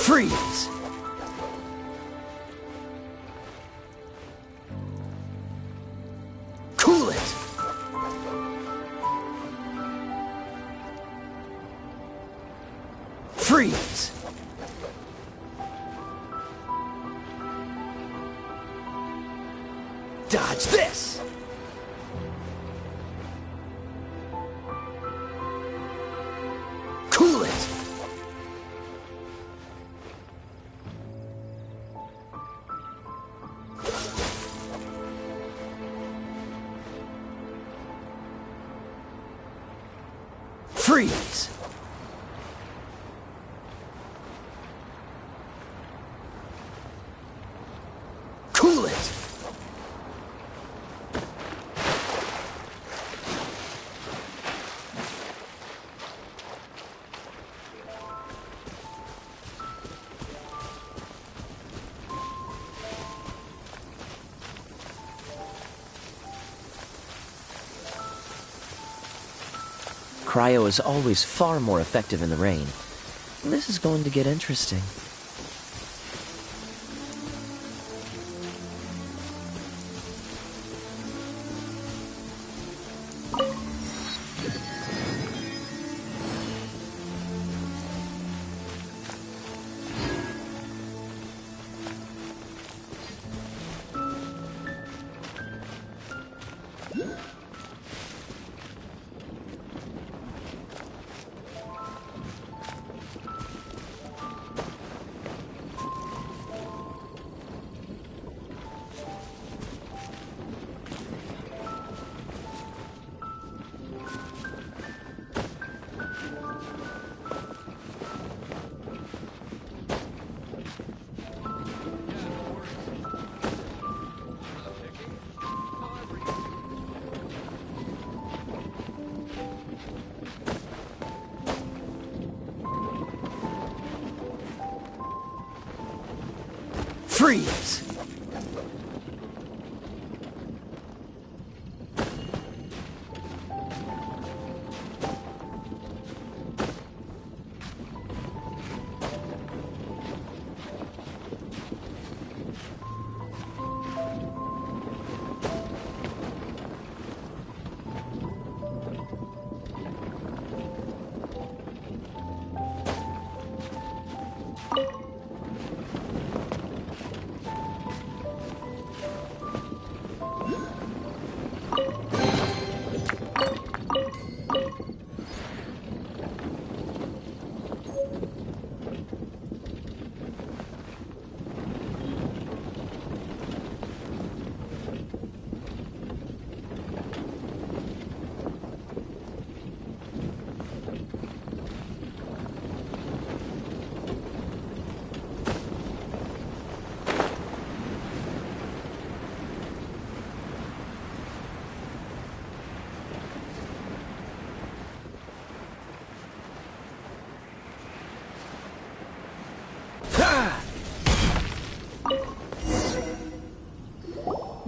Freeze! Cool it! Freeze! Dodge this! Cool it! Freeze! Cool it! Cryo is always far more effective in the rain. This is going to get interesting. Freeze!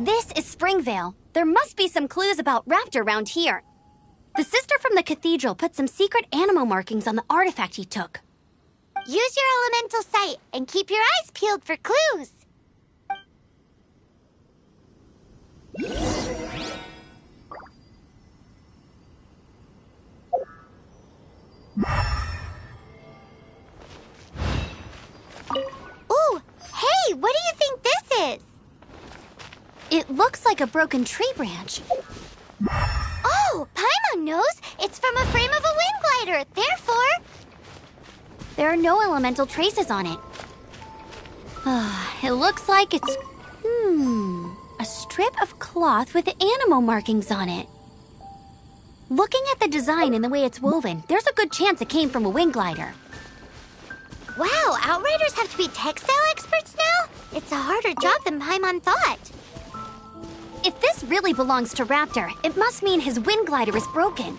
This is Springvale. There must be some clues about Raptor around here. The sister from the cathedral put some secret animal markings on the artifact he took. Use your elemental sight and keep your eyes peeled for clues. Ooh, hey, what do you think this is? It looks like a broken tree branch. Oh, Paimon knows. It's from a frame of a wind glider. Therefore, there are no elemental traces on it. It looks like it's... a strip of cloth with animal markings on it. Looking at the design and the way it's woven, there's a good chance it came from a wind glider. Wow, Outriders have to be textile experts now? It's a harder job than Paimon thought. If this really belongs to Raptor, it must mean his wind glider is broken.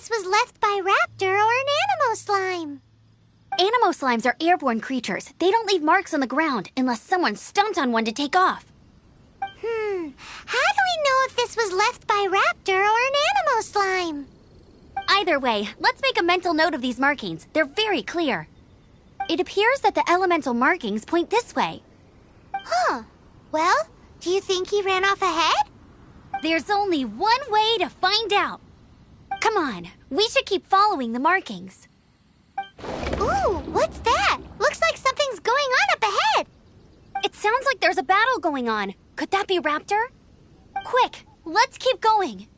Was left by Raptor or an animal slime. Animal slimes are airborne creatures. They don't leave marks on the ground unless someone stomped on one to take off. How do we know if this was left by Raptor or an animal slime? Either way, let's make a mental note of these markings. They're very clear. It appears that the elemental markings point this way. Huh. Well, do you think he ran off ahead? There's only one way to find out. Come on, we should keep following the markings. Ooh, what's that? Looks like something's going on up ahead. It sounds like there's a battle going on. Could that be Raptor? Quick, let's keep going.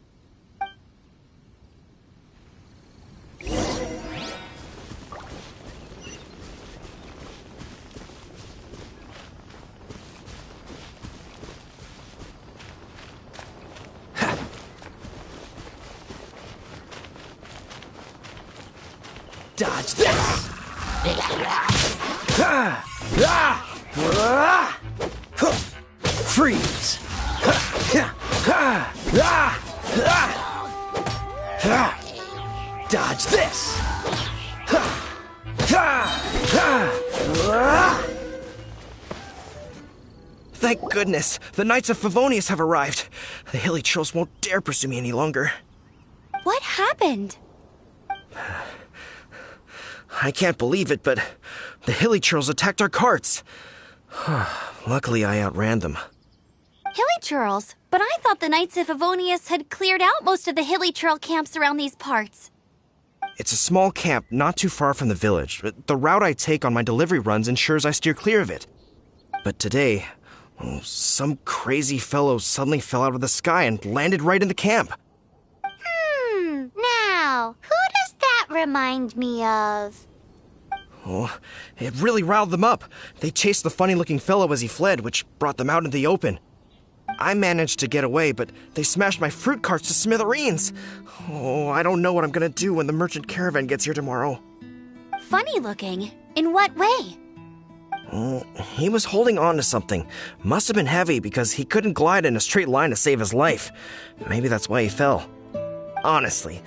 Dodge this! Freeze! Dodge this! Thank goodness, the Knights of Favonius have arrived. The hilly trolls won't dare pursue me any longer. What happened? I can't believe it, but the hilly trolls attacked our carts. Luckily, I outran them. Hilly churls? But I thought the Knights of Favonius had cleared out most of the hilly churl camps around these parts. It's a small camp not too far from the village. The route I take on my delivery runs ensures I steer clear of it. But today, some crazy fellow suddenly fell out of the sky and landed right in the camp. Now, who does that remind me of? Oh, it really riled them up. They chased the funny-looking fellow as he fled, which brought them out in the open. I managed to get away, but they smashed my fruit carts to smithereens. Oh, I don't know what I'm gonna do when the merchant caravan gets here tomorrow. Funny looking? In what way? He was holding on to something. Must have been heavy because he couldn't glide in a straight line to save his life. Maybe that's why he fell. Honestly,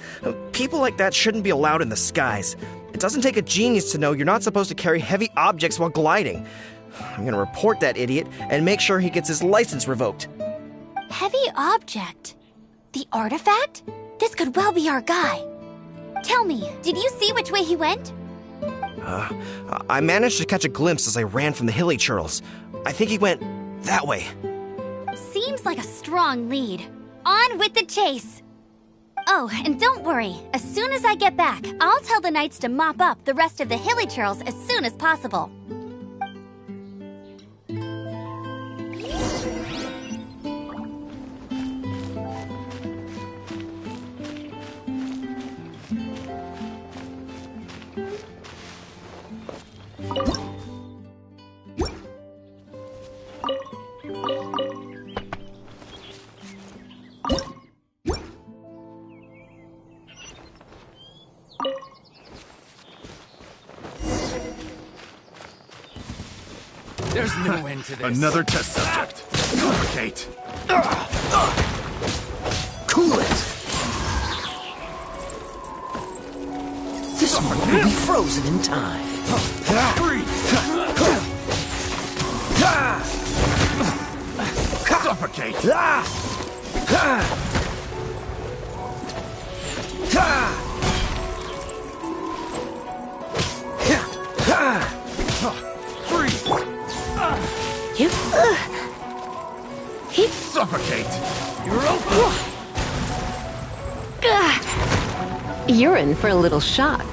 people like that shouldn't be allowed in the skies. It doesn't take a genius to know you're not supposed to carry heavy objects while gliding. I'm gonna report that idiot and make sure he gets his license revoked. Heavy object? The artifact? This could well be our guy. Tell me, did you see which way he went? I managed to catch a glimpse as I ran from the hilly churls. I think he went that way. Seems like a strong lead. On with the chase! Oh, and don't worry. As soon as I get back, I'll tell the knights to mop up the rest of the hilly churls as soon as possible. There's no end to this. Another test subject. Suffocate. Cool it. This one will be frozen in time. Freeze. Suffocate. Freeze. Suffocate. You're open. You're in for a little shock.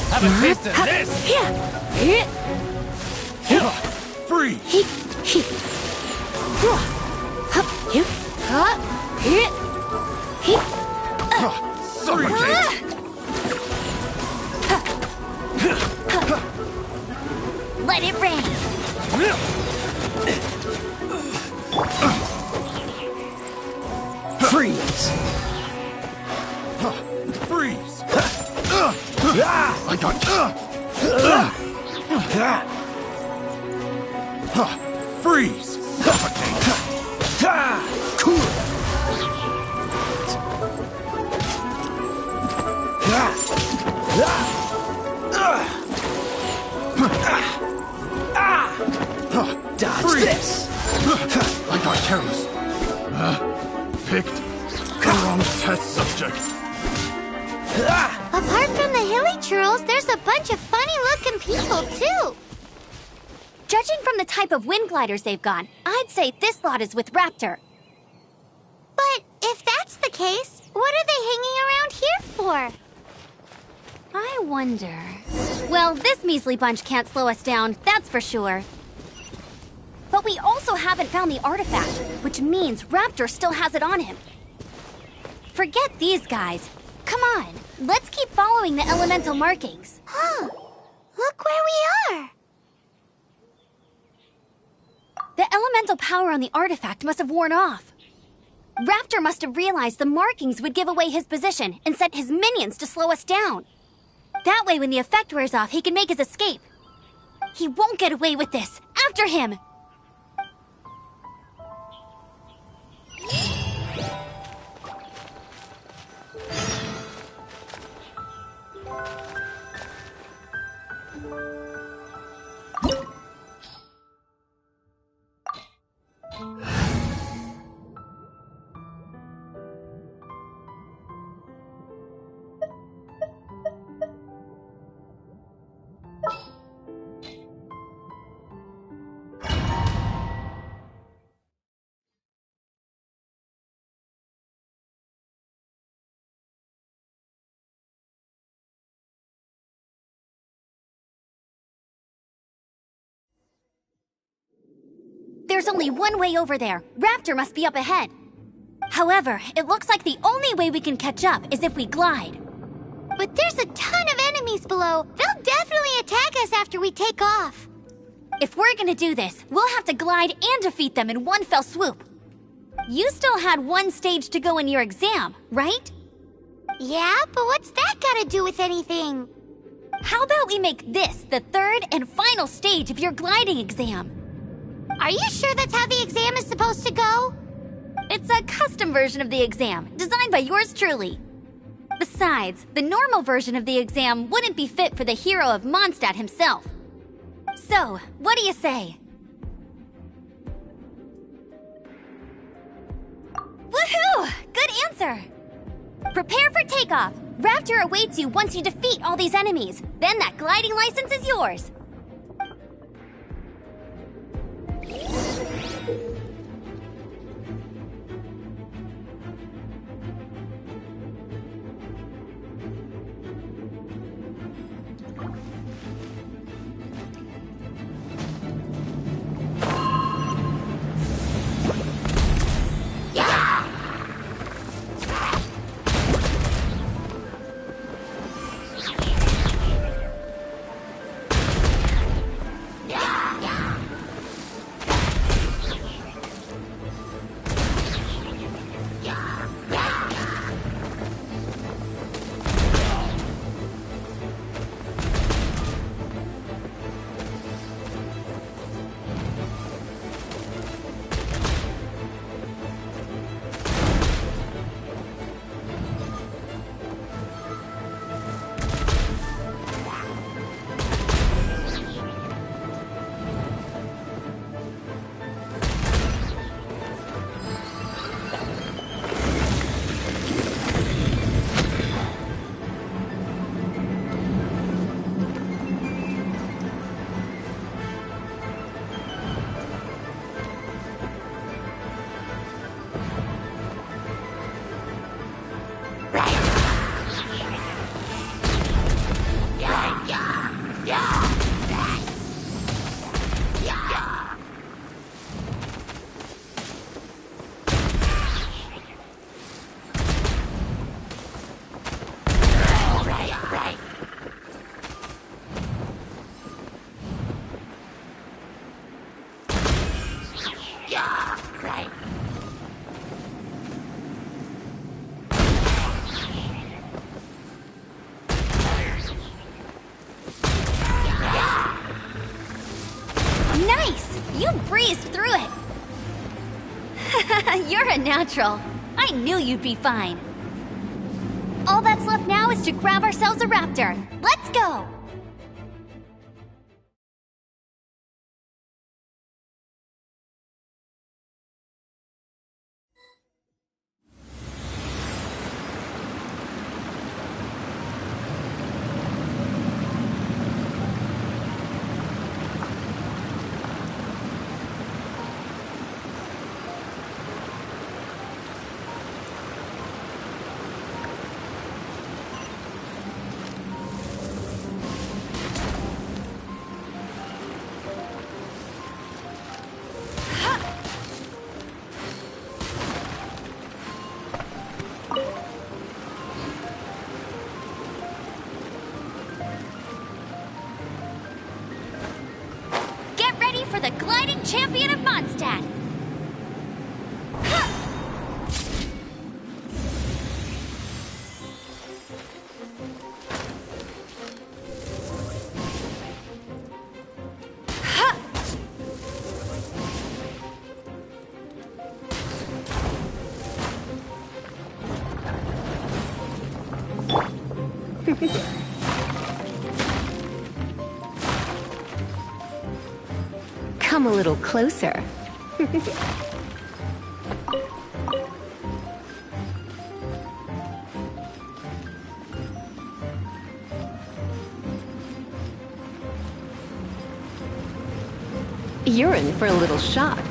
Have a taste of this. Freeze. Suffocate. Let it rain. Freeze. Freeze. I got freeze. Suffocate. Cool Dodge Freeze. this. I got careless. Picked the wrong test subject. Apart from the hilly churls, there's a bunch of funny-looking people, too. Judging from the type of wind gliders they've got, I'd say this lot is with Raptor. But if that's the case, what are they hanging around here for? I wonder... Well, this measly bunch can't slow us down, that's for sure. But we also haven't found the artifact, which means Raptor still has it on him. Forget these guys. Come on, let's keep following the elemental markings. Huh. Look where we are. The elemental power on the artifact must have worn off. Raptor must have realized the markings would give away his position and sent his minions to slow us down. That way, when the effect wears off, he can make his escape. He won't get away with this. After him! There's only one way over there. Raptor must be up ahead. However, it looks like the only way we can catch up is if we glide. But there's a ton of enemies below. They'll definitely attack us after we take off. If we're gonna do this, we'll have to glide and defeat them in one fell swoop. You still had one stage to go in your exam, right? Yeah, but what's that got to do with anything? How about we make this the third and final stage of your gliding exam? Are you sure that's how the exam is supposed to go? It's a custom version of the exam, designed by yours truly. Besides, the normal version of the exam wouldn't be fit for the hero of Mondstadt himself. So, what do you say? Woohoo! Good answer! Prepare for takeoff. Raptor awaits you once you defeat all these enemies. Then that gliding license is yours. Nice! You breezed through it! You're a natural. I knew you'd be fine. All that's left now is to grab ourselves a raptor. Let's go! For the gliding champion of Mondstadt! Come a little closer. You're in for a little shock.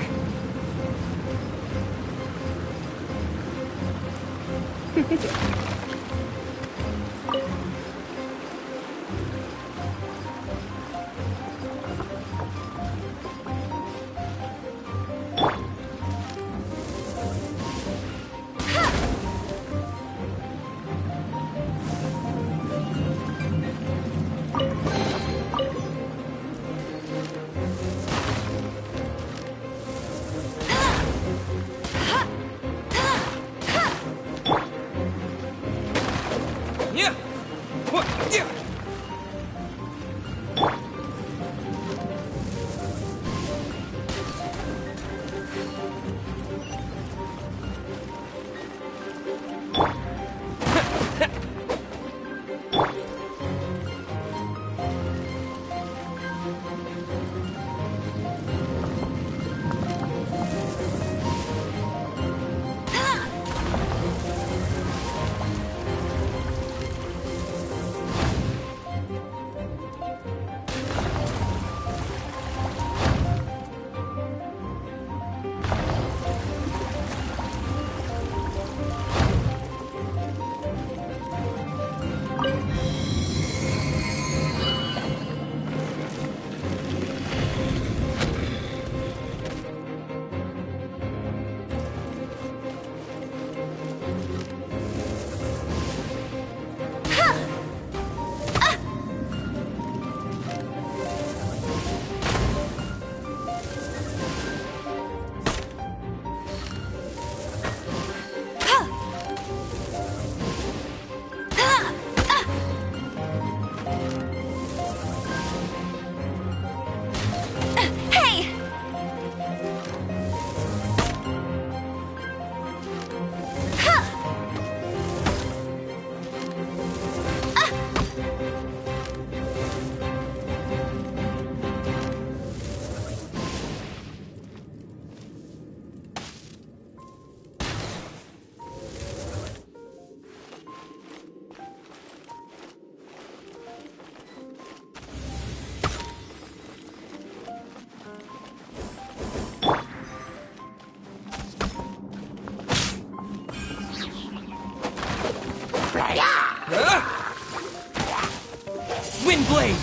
Windblade!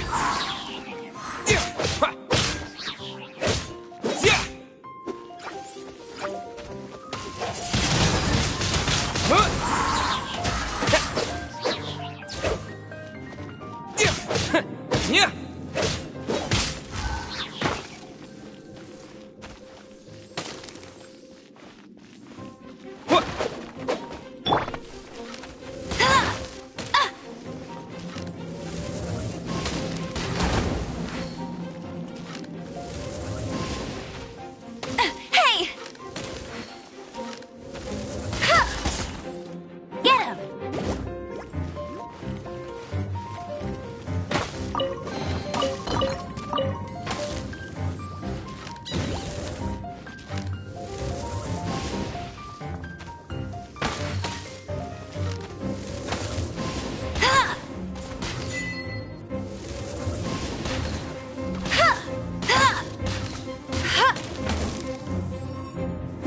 Yeah. Hey! Get him!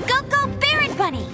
Go, go, Baron Bunny!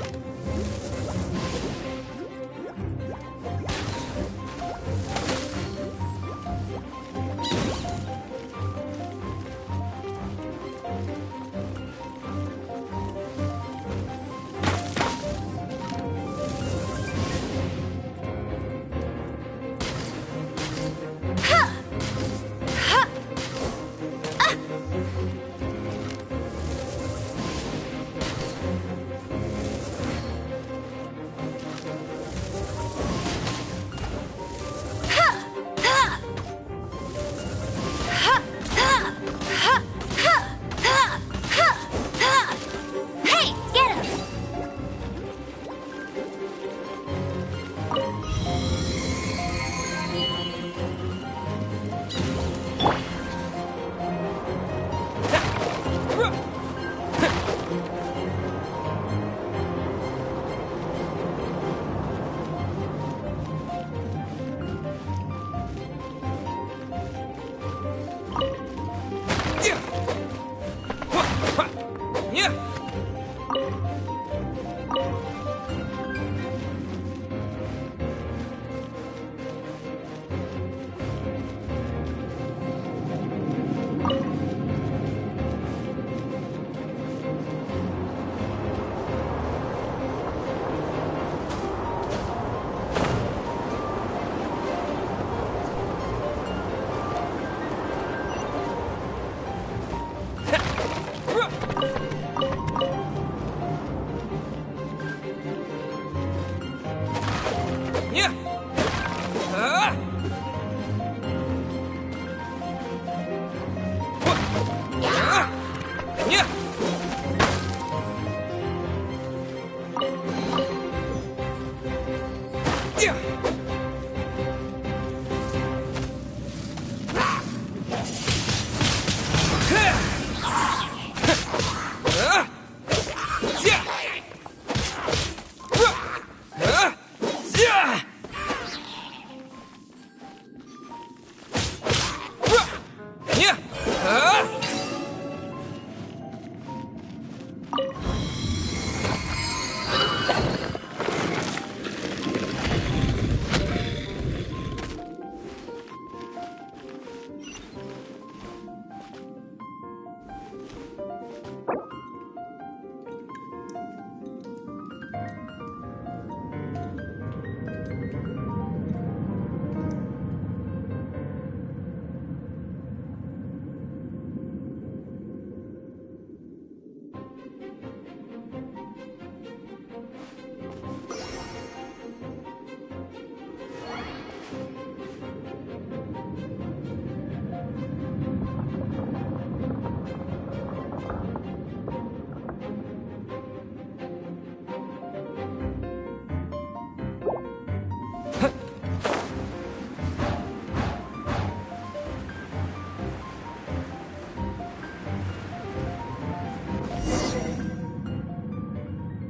Hey, get him! Yeah. Yeah. Yeah.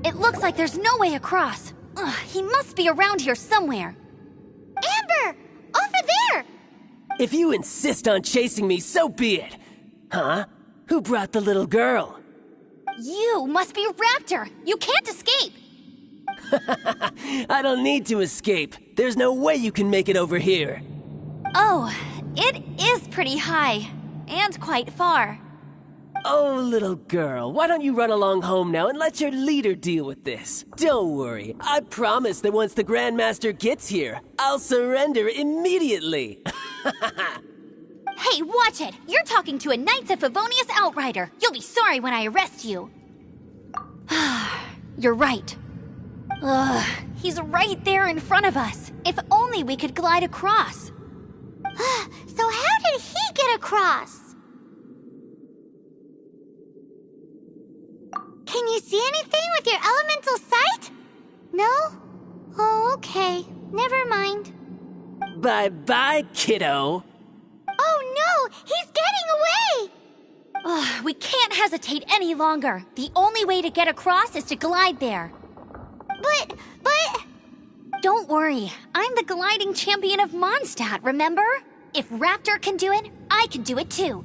It looks like there's no way across. Ugh, he must be around here somewhere. Amber! Over there! If you insist on chasing me, so be it. Huh? Who brought the little girl? You must be Raptor. You can't escape. I don't need to escape. There's no way you can make it over here. Oh, it is pretty high. And quite far. Oh, little girl, why don't you run along home now and let your leader deal with this? Don't worry, I promise that once the Grandmaster gets here, I'll surrender immediately. Hey, watch it! You're talking to a Knights of Favonius outrider. You'll be sorry when I arrest you. You're right. Ugh, he's right there in front of us. If only we could glide across. So how did he get across? Can you see anything with your elemental sight? No? Oh, okay. Never mind. Bye-bye, kiddo. Oh no! He's getting away! Ugh, we can't hesitate any longer. The only way to get across is to glide there. But... Don't worry. I'm the gliding champion of Mondstadt, remember? If Raptor can do it, I can do it too.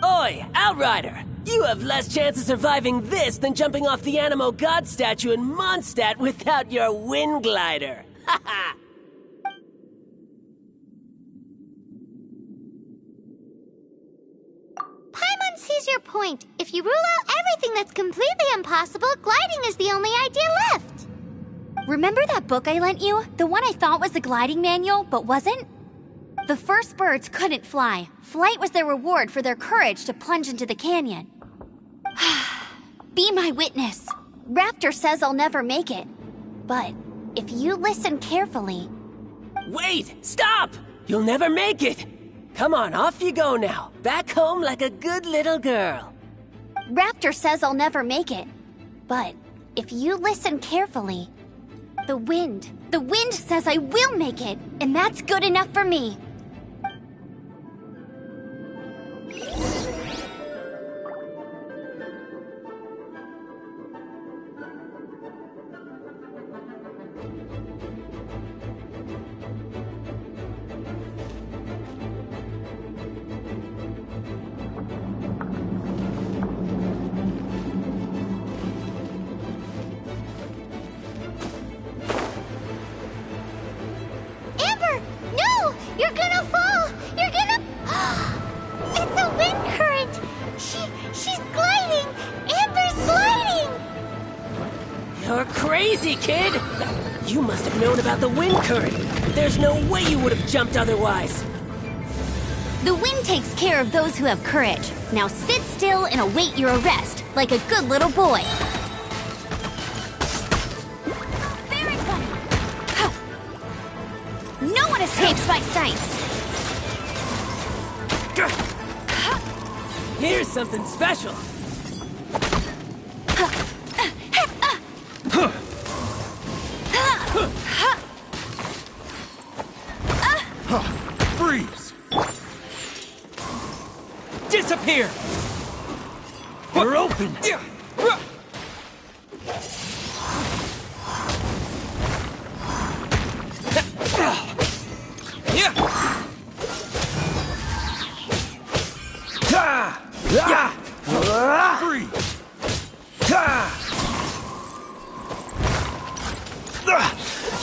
Oi, Outrider! You have less chance of surviving this than jumping off the Animo God statue in Mondstadt without your wind glider. Ha ha! Paimon sees your point. If you rule out everything that's completely impossible, gliding is the only idea left. Remember that book I lent you? The one I thought was the gliding manual, but wasn't? The first birds couldn't fly. Flight was their reward for their courage to plunge into the canyon. Be my witness. Raptor says I'll never make it. But if you listen carefully... Wait! Stop! You'll never make it! Come on, off you go now. Back home like a good little girl. Raptor says I'll never make it. But if you listen carefully... The wind says I will make it, and that's good enough for me. Amber! No! You're gonna fall! You're gonna... It's a wind current! She's gliding! Amber's gliding! You're crazy, kid! You must have known about the wind current. There's no way you would have jumped otherwise. The wind takes care of those who have courage. Now sit still and await your arrest, like a good little boy. Very funny. Huh. No one escapes my sights. Here's something special. Freeze! Disappear! We're open! Freeze!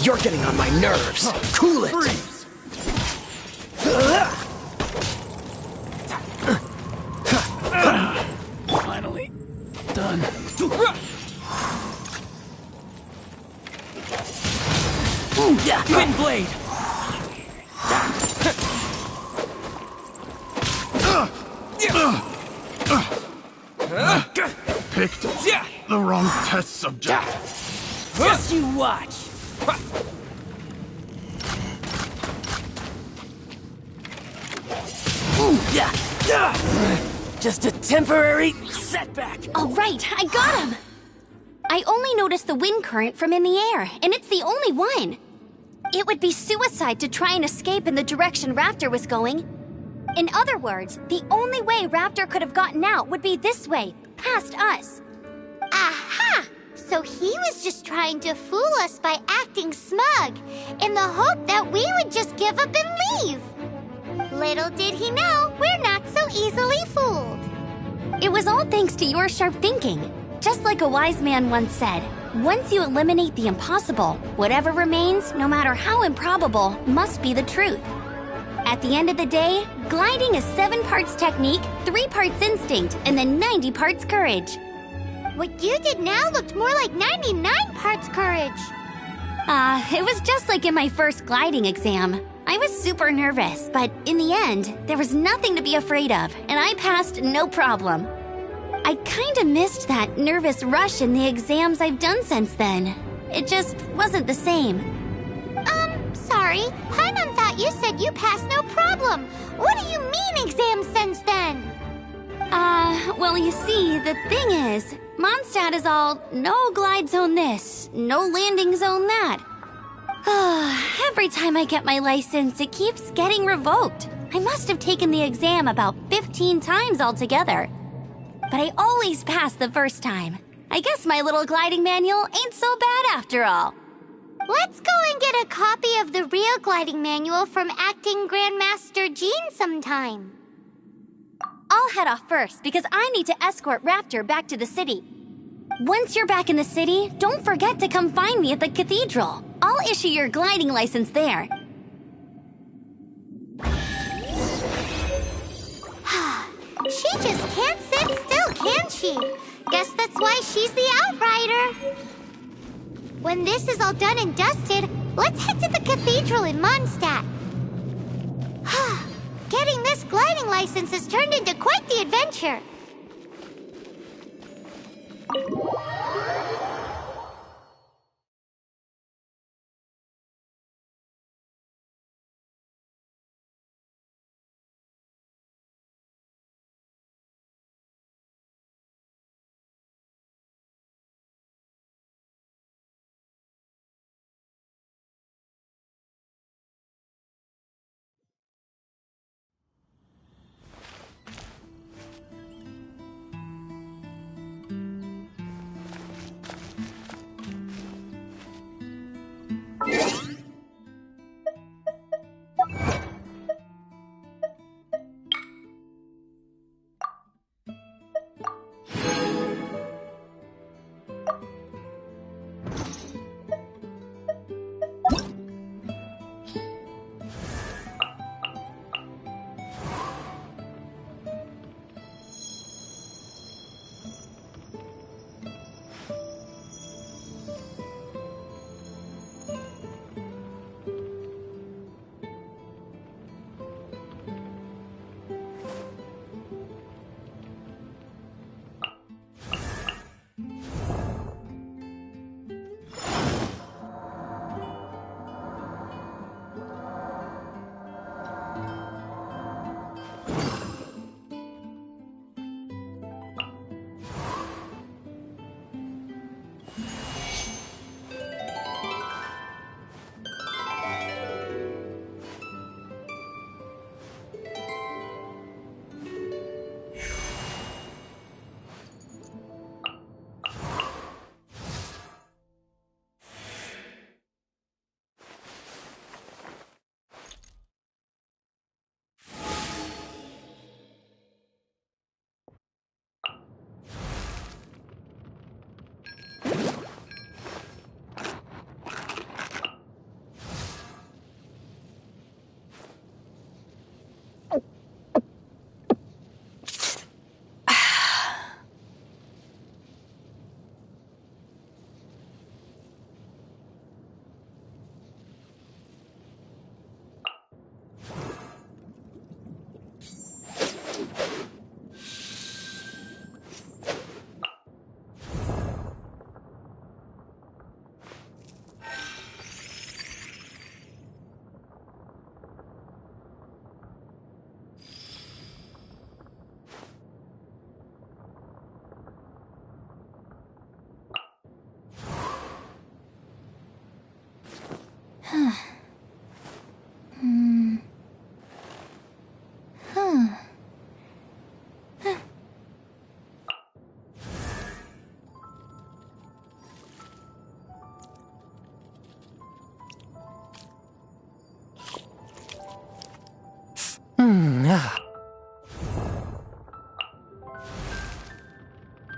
You're getting on my nerves. Cool it. Freeze! Finally done. Wind blade! Picked the wrong test subject. Just you watch. Just a temporary setback. All right, I got him. I only noticed the wind current from in the air, and it's the only one. It would be suicide to try and escape in the direction Raptor was going. In other words, the only way Raptor could have gotten out would be this way, past us. Aha! So he was just trying to fool us by acting smug, in the hope that we would just give up and leave. Little did he know, we're not so easily fooled. It was all thanks to your sharp thinking. Just like a wise man once said, once you eliminate the impossible, whatever remains, no matter how improbable, must be the truth. At the end of the day, gliding is 7 parts technique, 3 parts instinct, and then 90 parts courage. What you did now looked more like 99 parts courage. It was just like in my first gliding exam. I was super nervous, but in the end, there was nothing to be afraid of, and I passed no problem. I kinda missed that nervous rush in the exams I've done since then. It just wasn't the same. Sorry. Paimon thought you said you passed no problem. What do you mean exams since then? Well, you see, the thing is, Mondstadt is all no glide zone this, no landing zone that. Every time I get my license, it keeps getting revoked. I must have taken the exam about 15 times altogether. But I always pass the first time. I guess my little gliding manual ain't so bad after all. Let's go and get a copy of the real gliding manual from Acting Grandmaster Jean sometime. I'll head off first because I need to escort Raptor back to the city. Once you're back in the city, don't forget to come find me at the cathedral. I'll issue your gliding license there. She just can't sit still, can she? Guess that's why she's the Outrider. When this is all done and dusted, let's head to the cathedral in Mondstadt. Getting this gliding license has turned into quite the adventure.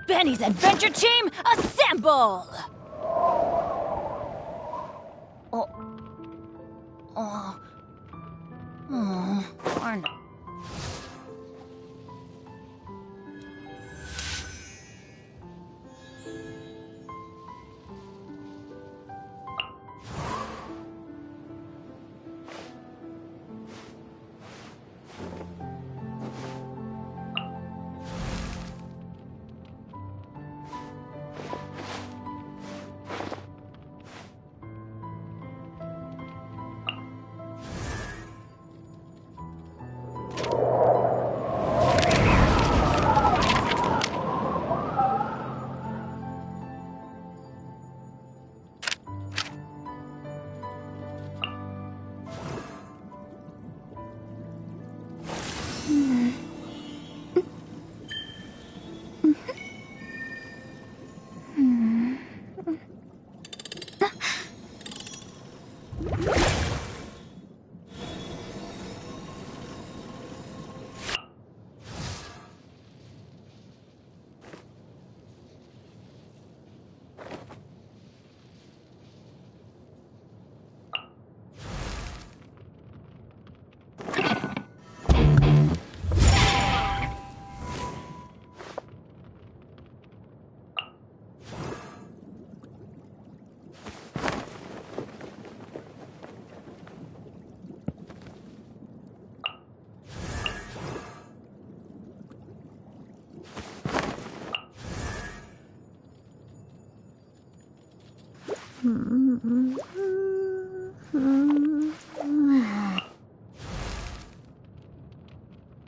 Benny's adventure team, assemble! Darn.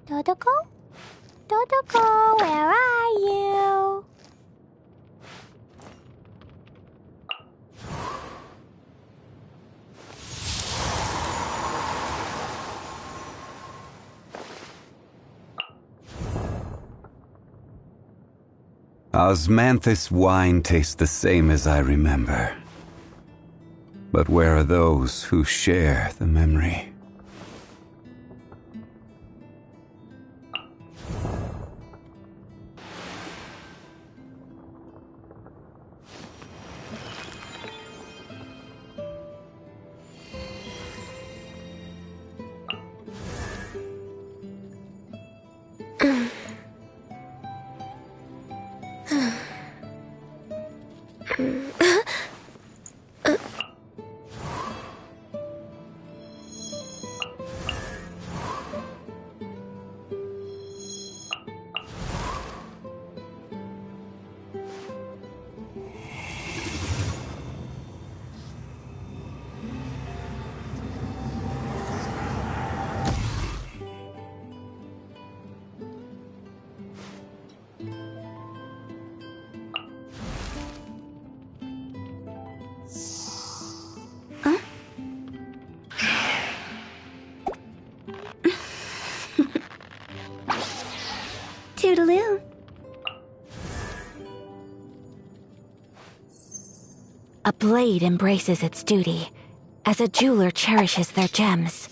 Dodoko? Dodoko, where are you? Osmanthus wine tastes the same as I remember. But where are those who share the memory? Toodaloo. A blade embraces its duty, as a jeweler cherishes their gems.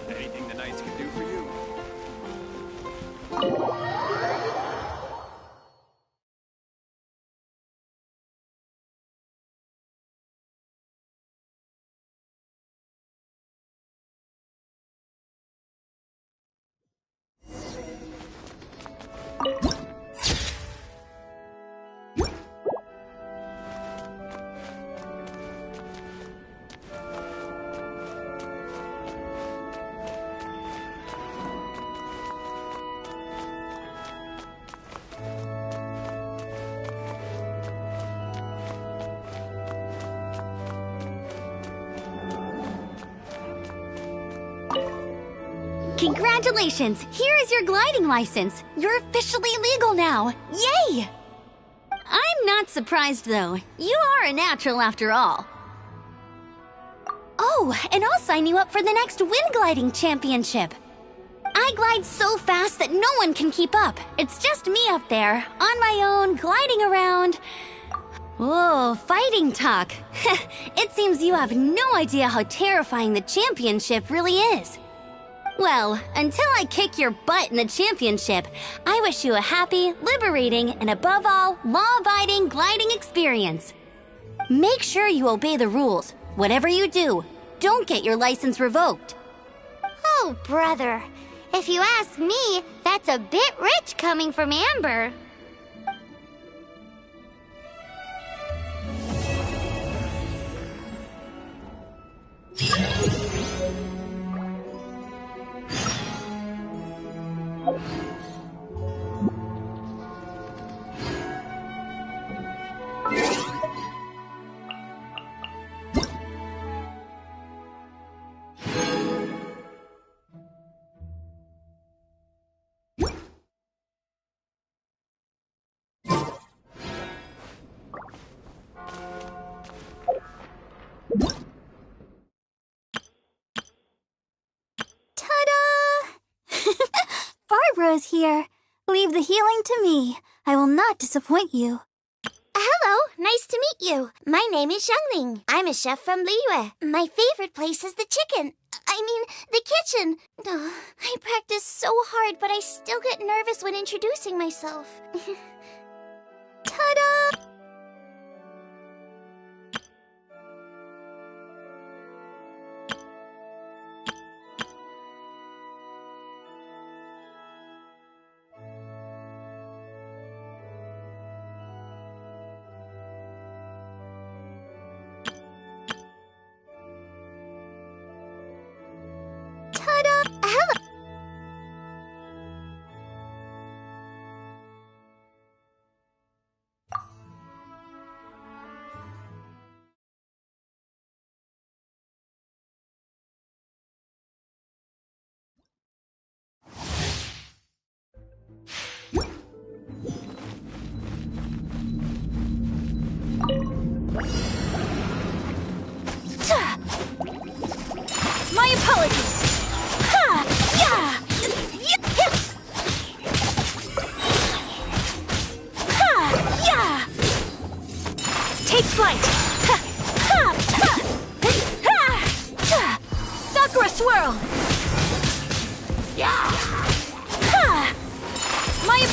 Anything the knights can do for you. Congratulations! Here is your gliding license. You're officially legal now. Yay! I'm not surprised, though. You are a natural after all. Oh, and I'll sign you up for the next wind gliding championship. I glide so fast that no one can keep up. It's just me up there, on my own, gliding around. Whoa, fighting talk. It seems you have no idea how terrifying the championship really is. Well, until I kick your butt in the championship, I wish you a happy, liberating, and above all, law-abiding gliding experience. Make sure you obey the rules. Whatever you do, don't get your license revoked. Oh, brother. If you ask me, that's a bit rich coming from Amber. Barbara's here. Leave the healing to me. I will not disappoint you. Hello, nice to meet you. My name is Xiangling. I'm a chef from Liyue. My favorite place is the the kitchen. I practice so hard, but I still get nervous when introducing myself. Ta-da!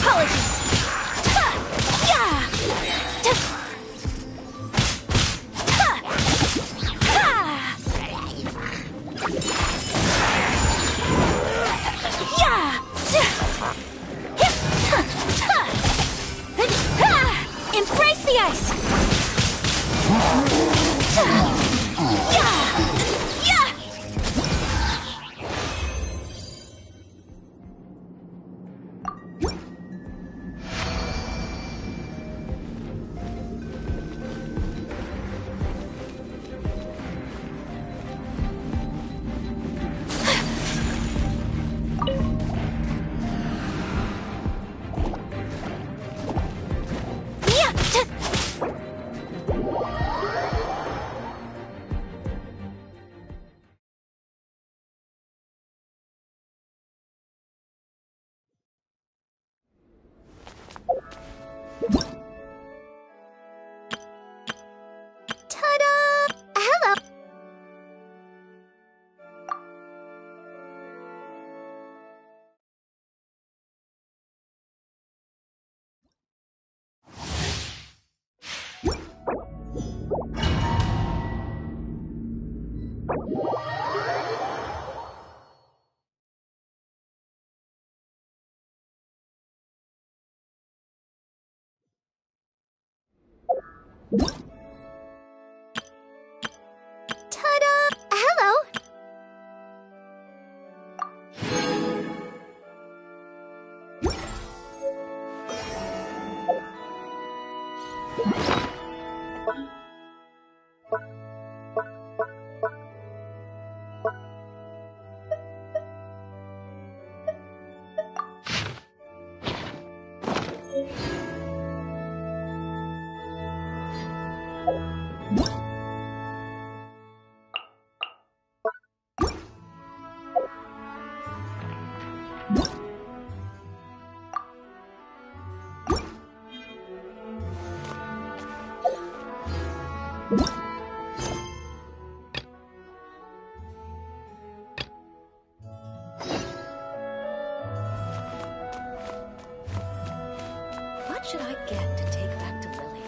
apologies. Yeah! Embrace the ice! Ta-da! Hello! Ta-da! Hello! What should I get to take back to Lily?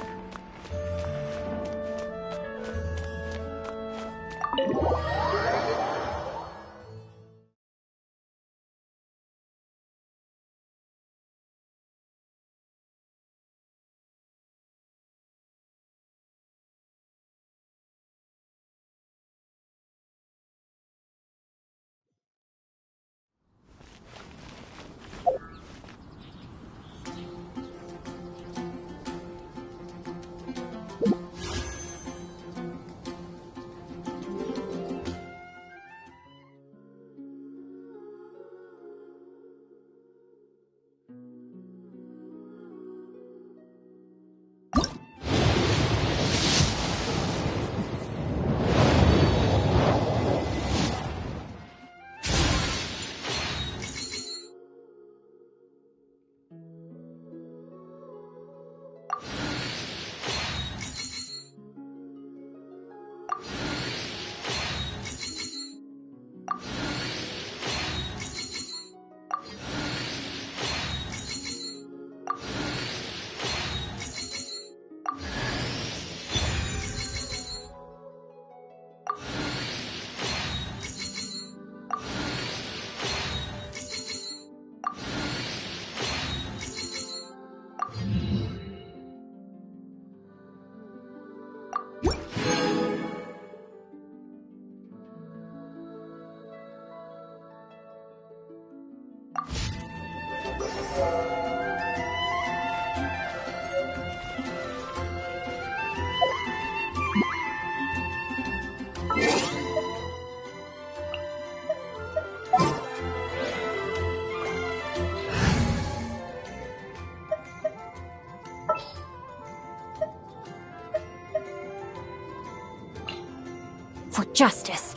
For justice.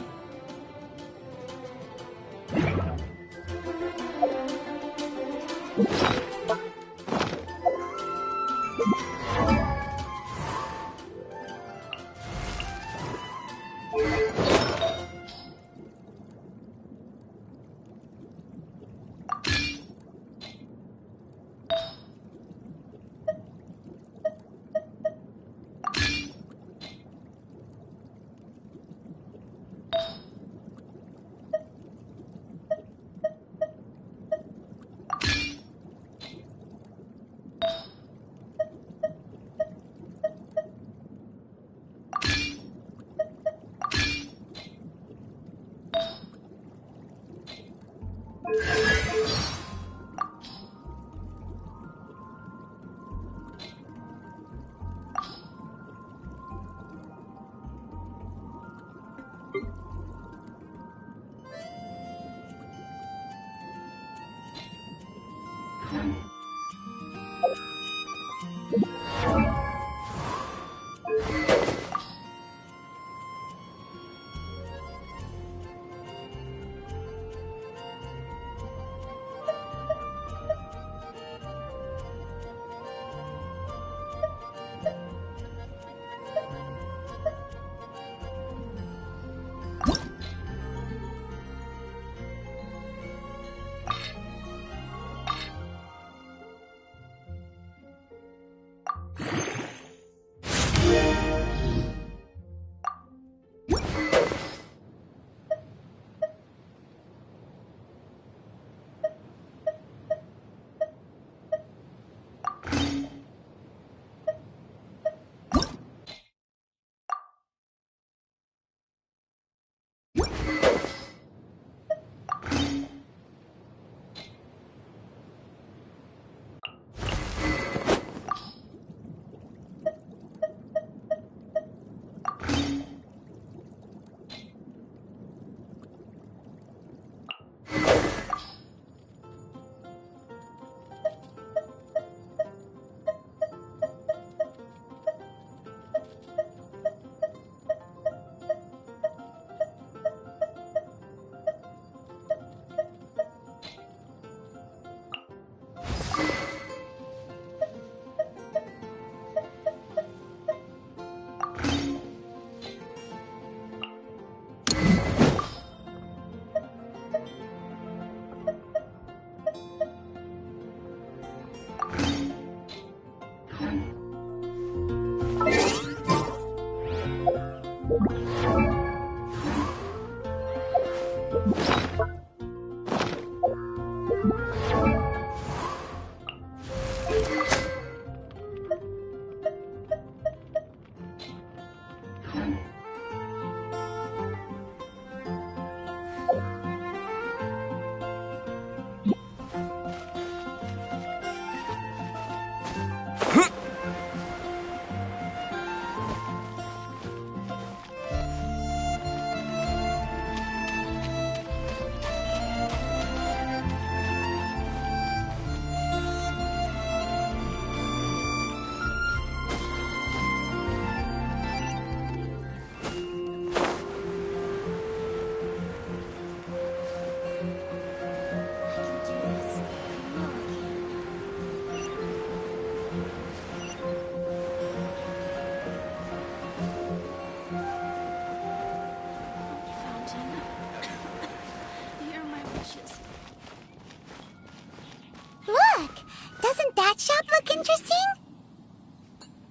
That shop look interesting?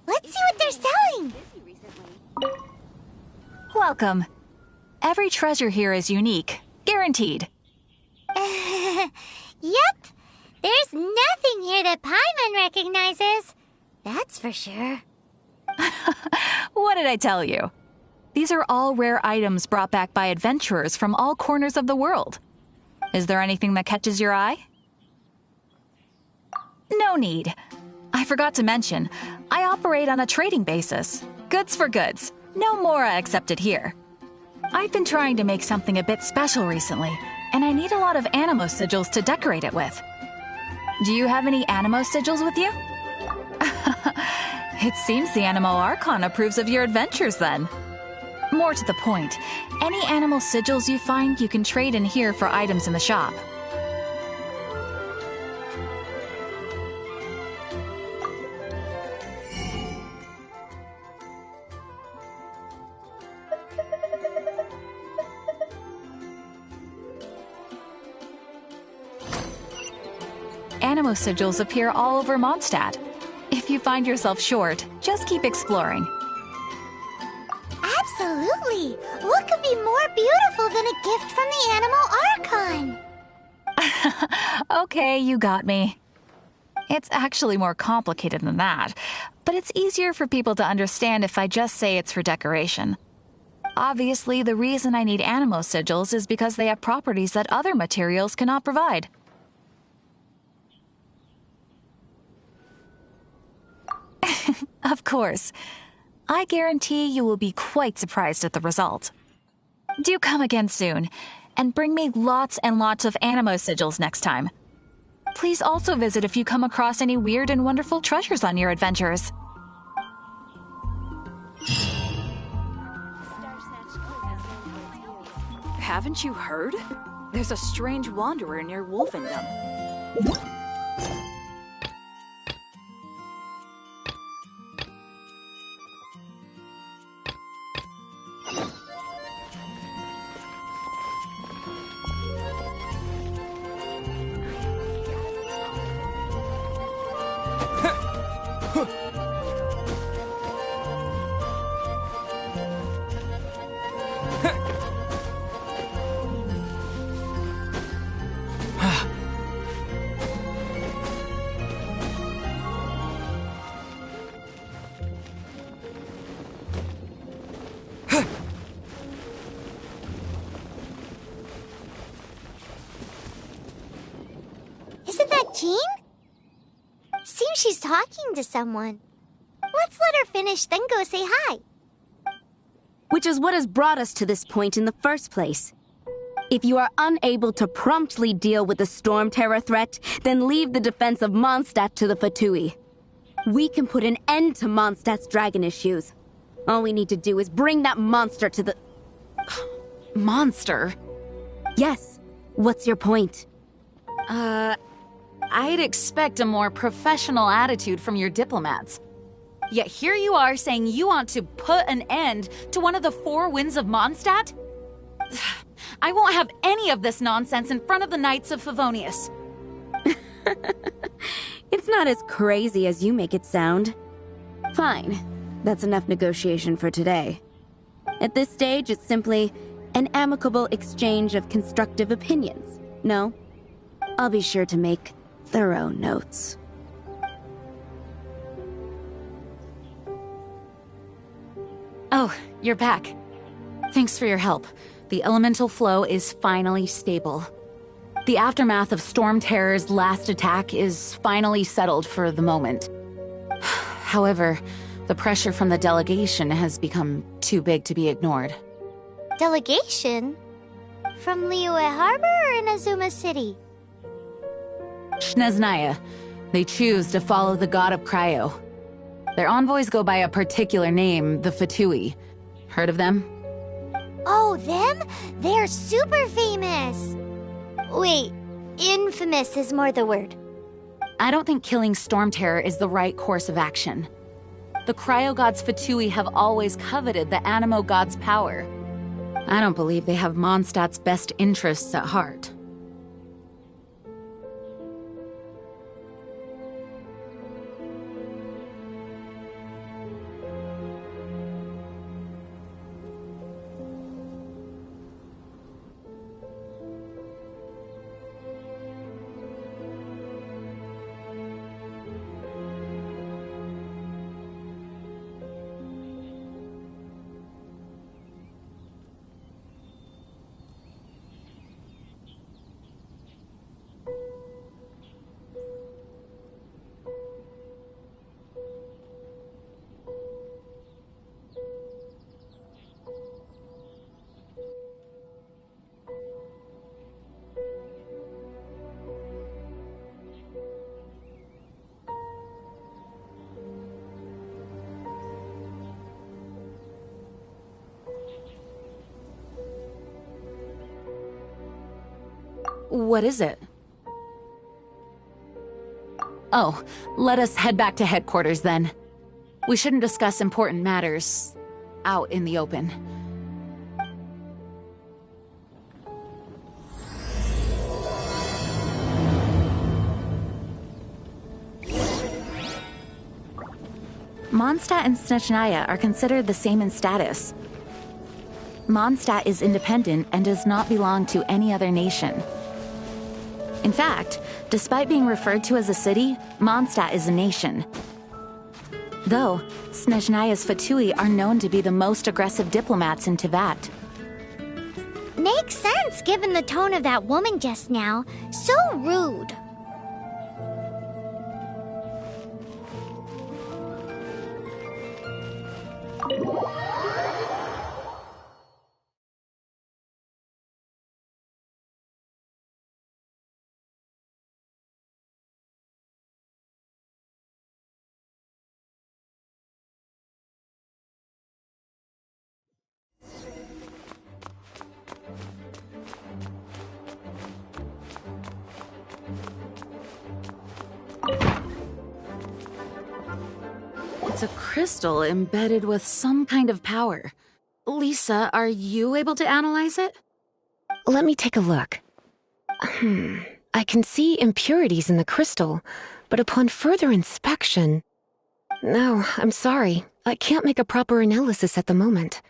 Let's see what they're selling. Welcome. Every treasure here is unique, guaranteed. Yep. There's nothing here that Paimon recognizes. That's for sure. What did I tell you? These are all rare items brought back by adventurers from all corners of the world. Is there anything that catches your eye? No need. I forgot to mention, I operate on a trading basis. Goods for goods. No Mora accepted here. I've been trying to make something a bit special recently, and I need a lot of animo sigils to decorate it with. Do you have any animo sigils with you? It seems the Animo Archon approves of your adventures then. More to the point, any animal sigils you find you can trade in here for items in the shop. Animo sigils appear all over Mondstadt. If you find yourself short, just keep exploring. Absolutely! What could be more beautiful than a gift from the Animo Archon? Okay, you got me. It's actually more complicated than that, but it's easier for people to understand if I just say it's for decoration. Obviously, the reason I need animo sigils is because they have properties that other materials cannot provide. Of course. I guarantee you will be quite surprised at the result. Do come again soon, and bring me lots and lots of animo sigils next time. Please also visit if you come across any weird and wonderful treasures on your adventures. Haven't you heard? There's a strange wanderer near Wolfendom. Isn't that Jean? Seems she's talking to someone. Let's let her finish, then go say hi. Which is what has brought us to this point in the first place. If you are unable to promptly deal with the Storm Terror threat, then leave the defense of Mondstadt to the Fatui. We can put an end to Mondstadt's dragon issues. All we need to do is bring that monster to the... Monster? Yes. What's your point? I'd expect a more professional attitude from your diplomats. Yet here you are saying you want to put an end to one of the four winds of Mondstadt? I won't have any of this nonsense in front of the Knights of Favonius. It's not as crazy as you make it sound. Fine. That's enough negotiation for today. At this stage, it's simply an amicable exchange of constructive opinions. No? I'll be sure to make thorough notes. Oh, you're back. Thanks for your help. The elemental flow is finally stable. The aftermath of Storm Terror's last attack is finally settled for the moment. However, the pressure from the delegation has become too big to be ignored. Delegation? From Liyue Harbor or Inazuma City? Snezhnaya. They choose to follow the god of Cryo. Their envoys go by a particular name, the Fatui. Heard of them? Oh, them? They're super famous! Wait, infamous is more the word. I don't think killing Storm Terror is the right course of action. The Cryo Gods Fatui have always coveted the Animo God's power. I don't believe they have Mondstadt's best interests at heart. What is it? Oh, let us head back to headquarters then. We shouldn't discuss important matters out in the open. Mondstadt and Snezhnaya are considered the same in status. Mondstadt is independent and does not belong to any other nation. In fact, despite being referred to as a city, Mondstadt is a nation. Though, Snezhnaya's Fatui are known to be the most aggressive diplomats in Teyvat. Makes sense given the tone of that woman just now. So rude. It's a crystal embedded with some kind of power. Lisa, are you able to analyze it? Let me take a look. I can see impurities in the crystal, but upon further inspection... No, I'm sorry. I can't make a proper analysis at the moment.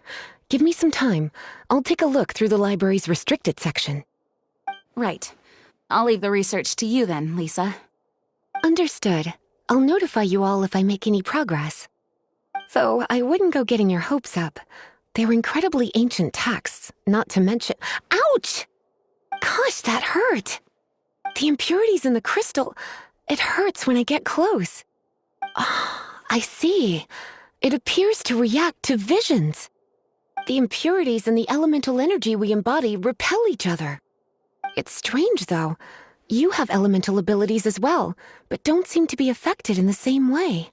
Give me some time. I'll take a look through the library's restricted section. Right. I'll leave the research to you then, Lisa. Understood. I'll notify you all if I make any progress. Though I wouldn't go getting your hopes up. They're incredibly ancient texts, not to mention— Ouch! Gosh, that hurt! The impurities in the crystal— it hurts when I get close. Ah, I see. It appears to react to visions. The impurities and the elemental energy we embody repel each other. It's strange, though. You have elemental abilities as well, but don't seem to be affected in the same way.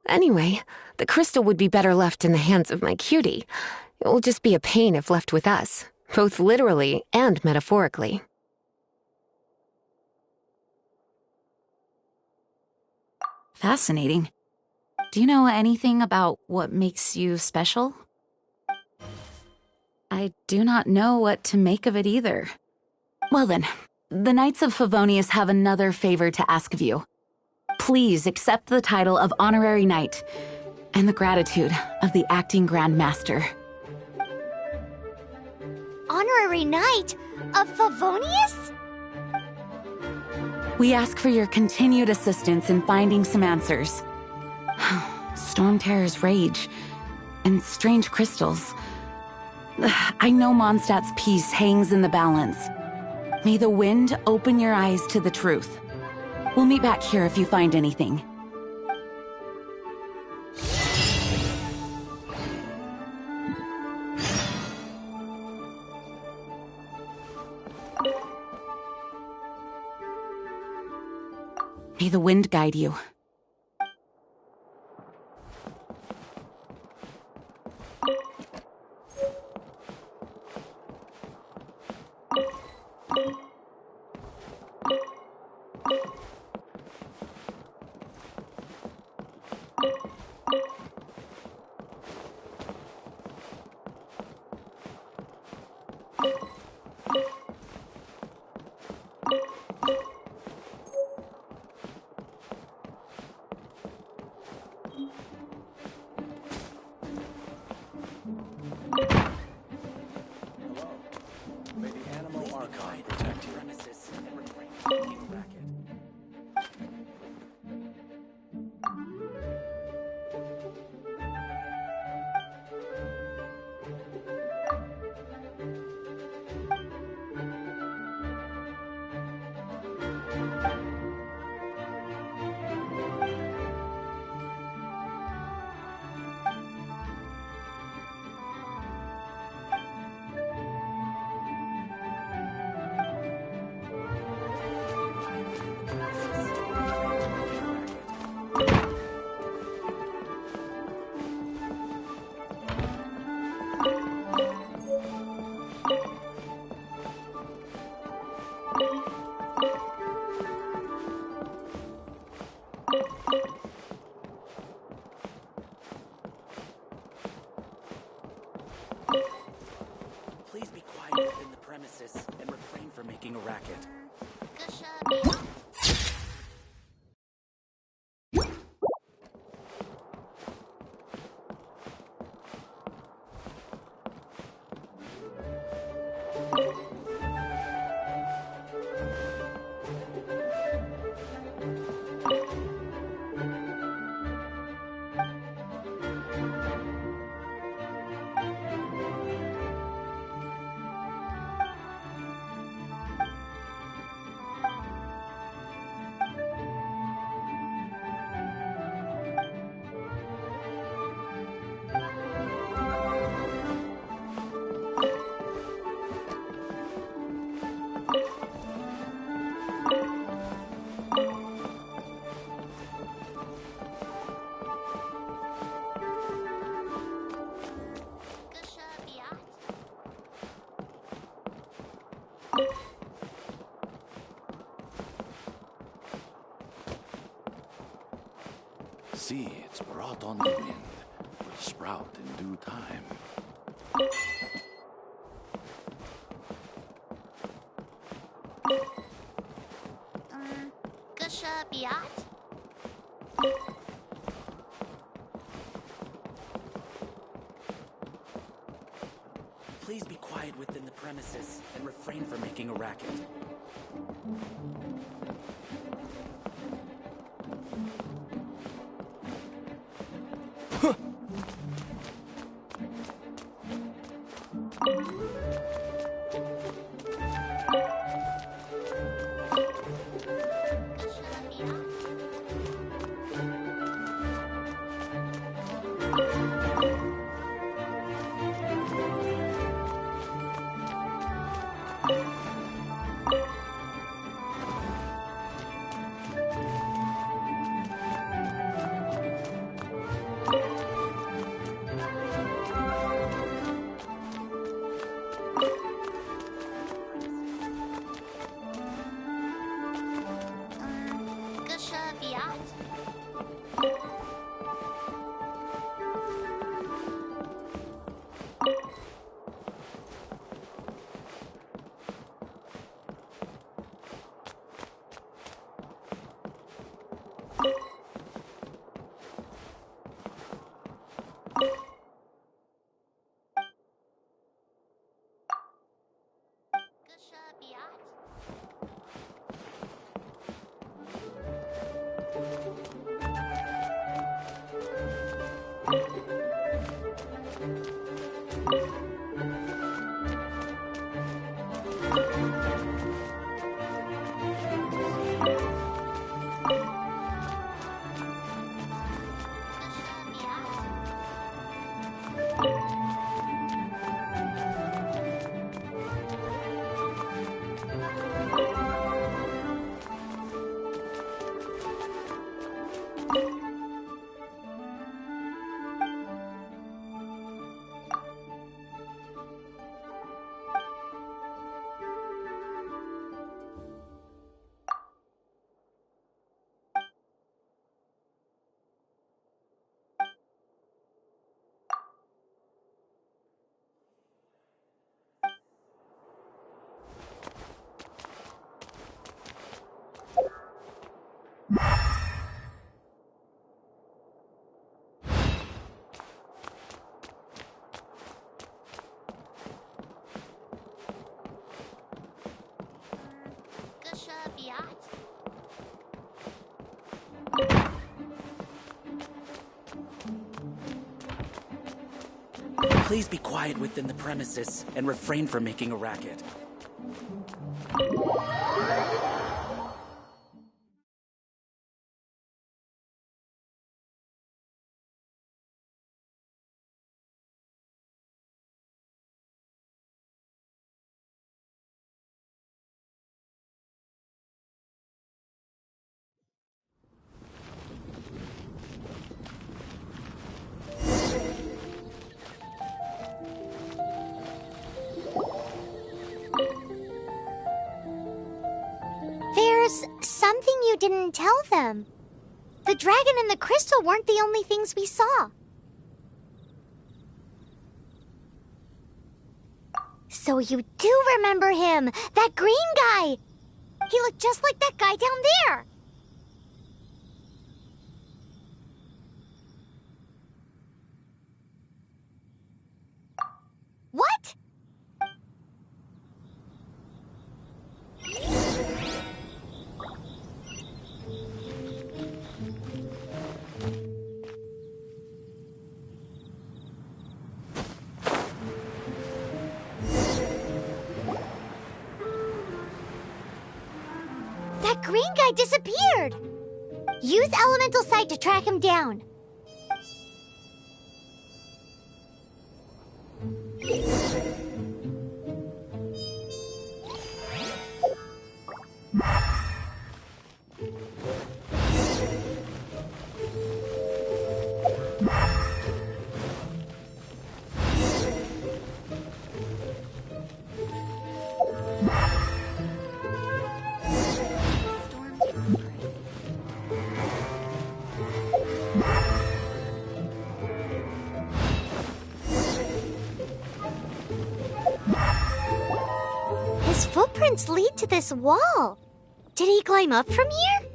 Anyway, the crystal would be better left in the hands of my cutie. It will just be a pain if left with us, both literally and metaphorically. Fascinating. Do you know anything about what makes you special? I do not know what to make of it either. Well then, the Knights of Favonius have another favor to ask of you. Please accept the title of Honorary Knight and the gratitude of the Acting Grand Master. Honorary Knight of Favonius? We ask for your continued assistance in finding some answers. Storm Terror's rage and strange crystals. I know Mondstadt's peace hangs in the balance. May the wind open your eyes to the truth. We'll meet back here if you find anything. May the wind guide you. May the animal archive protect your premises and refrain from making a racket. Please be quiet within the premises and refrain from making a racket. See, it's brought on the wind. Will sprout in due time. Gusha Biat? Please be quiet within the premises and refrain from making a racket. Gusha Biat? Gusha Biat? Gusha Biat? Please be quiet within the premises and refrain from making a racket. There's something you didn't tell them. The dragon and the crystal weren't the only things we saw. So you do remember him, that green guy. He looked just like that guy down there. What? That green guy disappeared. Use elemental sight to track him down. His footprints lead to this wall. Did he climb up from here?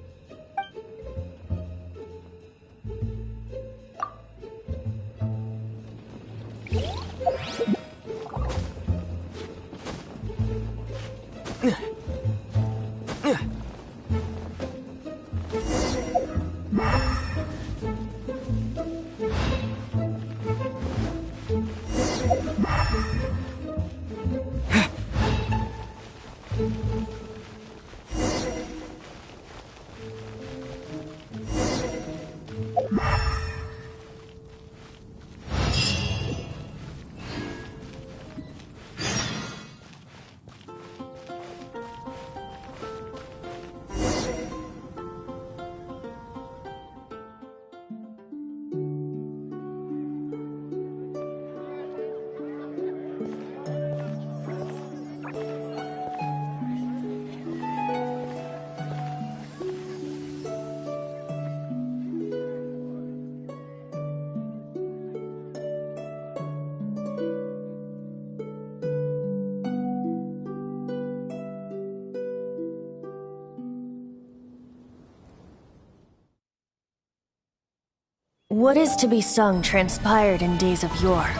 What is to be sung transpired in days of yore,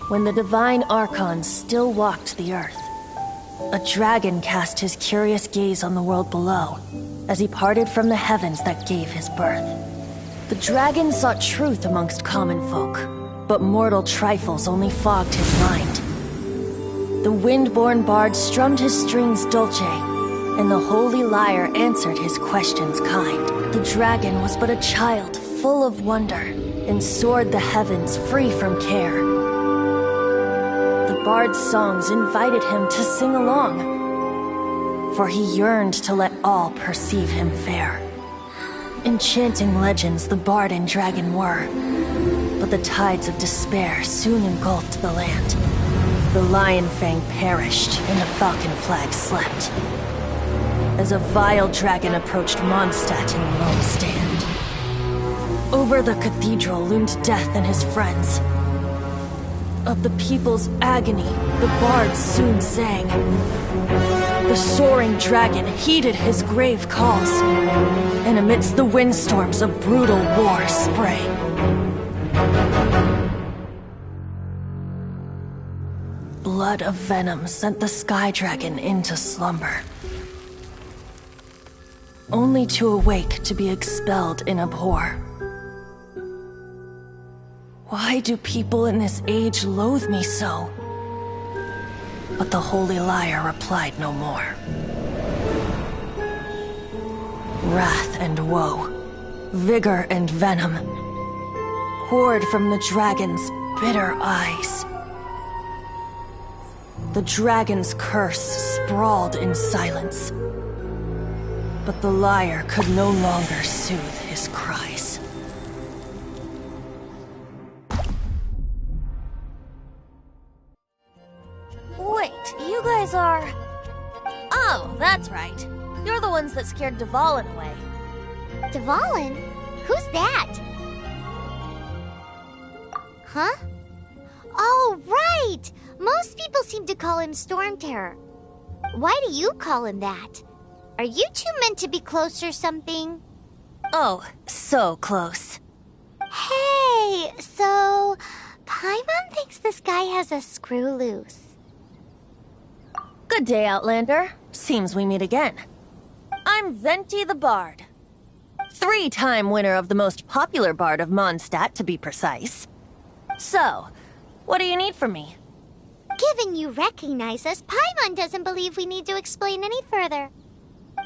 when the divine archons still walked the earth. A dragon cast his curious gaze on the world below, as he parted from the heavens that gave his birth. The dragon sought truth amongst common folk, but mortal trifles only fogged his mind. The wind-born bard strummed his strings dulce, and the holy lyre answered his questions kind. The dragon was but a child, full of wonder, and soared the heavens free from care. The bard's songs invited him to sing along, for he yearned to let all perceive him fair. Enchanting legends the bard and dragon were, but the tides of despair soon engulfed the land. The lion fang perished, and the falcon flag slept, as a vile dragon approached Mondstadt in lone stand. Over the cathedral loomed death and his friends. Of the people's agony, the bards soon sang. The soaring dragon heeded his grave calls, and amidst the windstorms a brutal war sprang. Blood of venom sent the sky dragon into slumber, only to awake to be expelled in abhor. Why do people in this age loathe me so? But the holy lyre replied no more. Wrath and woe, vigor and venom, poured from the dragon's bitter eyes. The dragon's curse sprawled in silence, but the lyre could no longer soothe his cries. Wait, you guys are... Oh, that's right. You're the ones that scared Dvalin away. Dvalin? Who's that? Huh? Oh, right! Most people seem to call him Storm Terror. Why do you call him that? Are you two meant to be close or something? Oh, so close. Hey, so... Paimon thinks this guy has a screw loose. Good day, Outlander. Seems we meet again. I'm Venti the Bard. 3-time winner of the most popular bard of Mondstadt, to be precise. So, what do you need from me? Given you recognize us, Paimon doesn't believe we need to explain any further.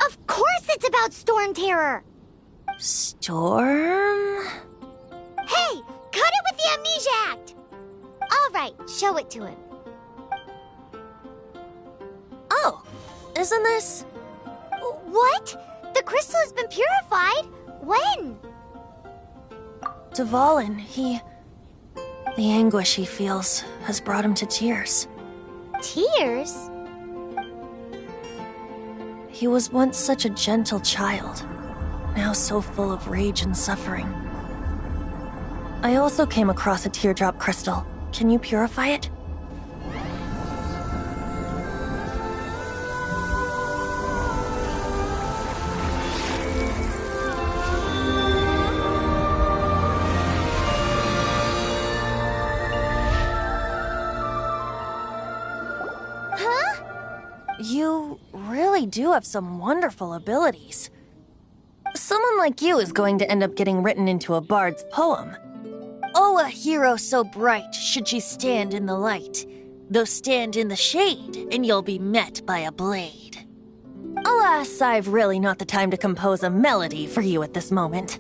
Of course it's about Storm Terror! Storm? Hey! Cut it with the Amnesia Act! Alright, show it to him. Oh, isn't this... What? The crystal has been purified? When? Dvalin, The anguish he feels has brought him to tears. Tears? He was once such a gentle child, now so full of rage and suffering. I also came across a teardrop crystal. Can you purify it? You really do have some wonderful abilities. Someone like you is going to end up getting written into a bard's poem. Oh, a hero so bright should she stand in the light, though stand in the shade, and you'll be met by a blade. Alas, I've really not the time to compose a melody for you at this moment.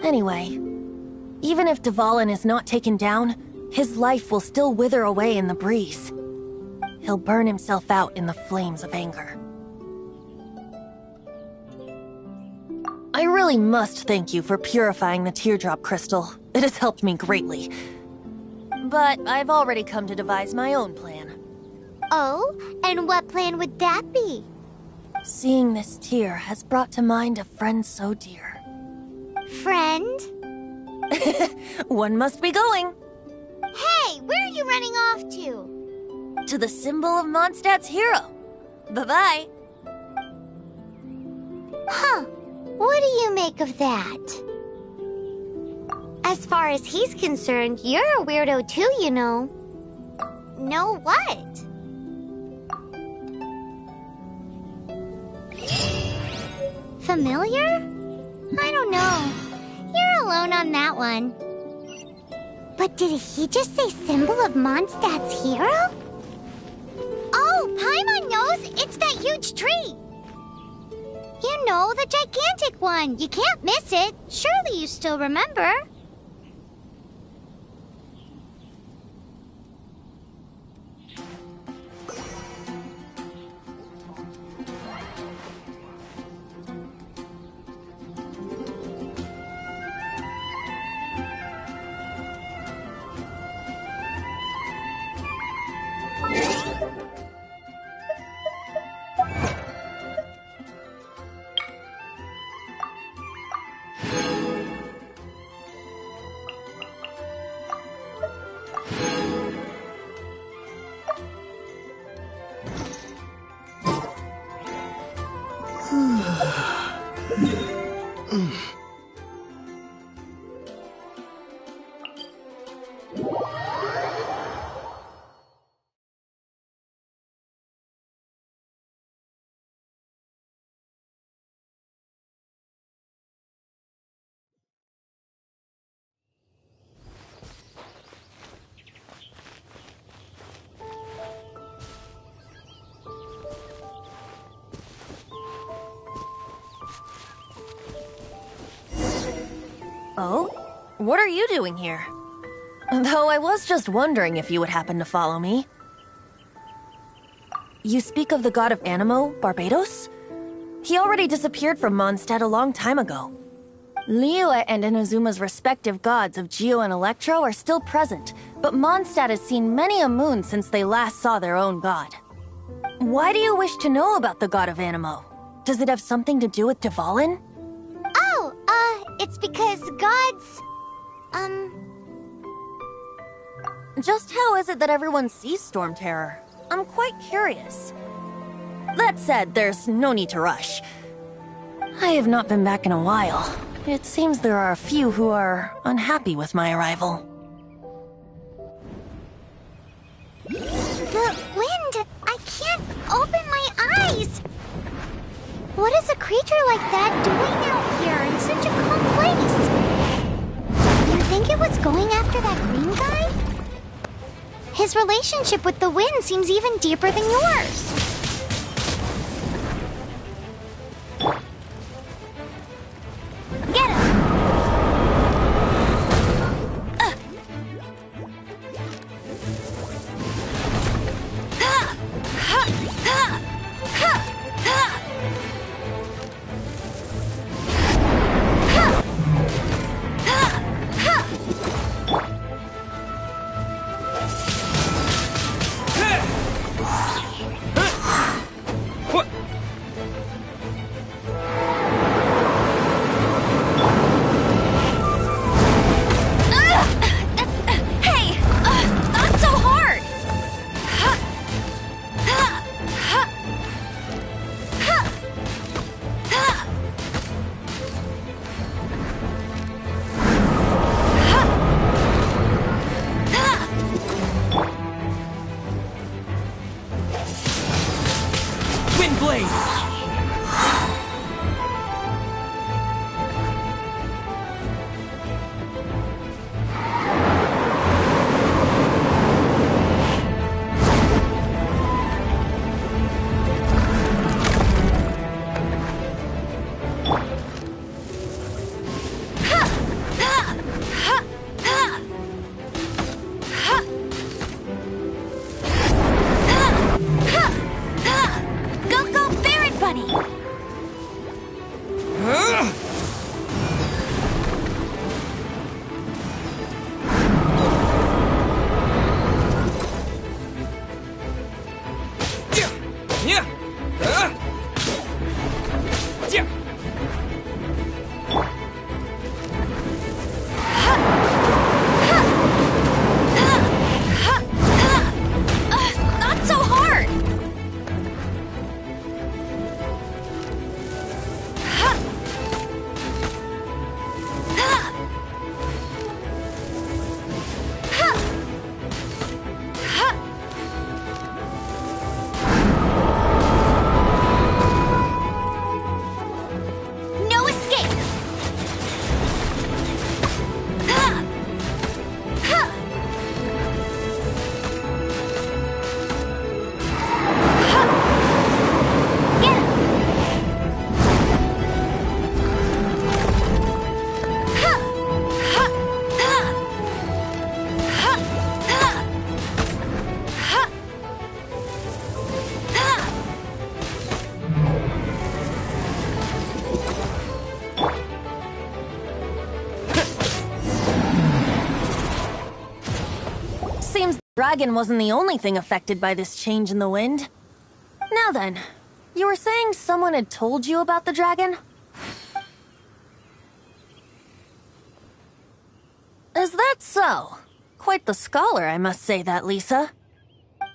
Anyway, even if Dvalin is not taken down, his life will still wither away in the breeze. He'll burn himself out in the flames of anger. I really must thank you for purifying the teardrop crystal. It has helped me greatly. But I've already come to devise my own plan. Oh, and what plan would that be? Seeing this tear has brought to mind a friend so dear. Friend? One must be going. Hey, where are you running off to? To the symbol of Mondstadt's hero. Bye-bye. Huh. What do you make of that? As far as he's concerned, you're a weirdo too, you know. Know what? Familiar? I don't know. You're alone on that one. But did he just say symbol of Mondstadt's hero? Oh, Paimon knows! It's that huge tree! You know, the gigantic one! You can't miss it! Surely you still remember? Oh? What are you doing here? Though I was just wondering if you would happen to follow me. You speak of the god of Animo, Barbados? He already disappeared from Mondstadt a long time ago. Liyue and Inazuma's respective gods of Geo and Electro are still present, but Mondstadt has seen many a moon since they last saw their own god. Why do you wish to know about the god of Animo? Does it have something to do with Dvalin? It's because gods... Just how is it that everyone sees Storm Terror? I'm quite curious. That said, there's no need to rush. I have not been back in a while. It seems there are a few who are unhappy with my arrival. The wind! I can't open my eyes! What is a creature like that doing out here in such a calm place? You think it was going after that green guy? His relationship with the wind seems even deeper than yours. Get him! Wind Blade! Not so hard! No escape! Seems the dragon wasn't the only thing affected by this change in the wind. Now then, you were saying someone had told you about the dragon? Is that so? Quite the scholar, I must say that, Lisa.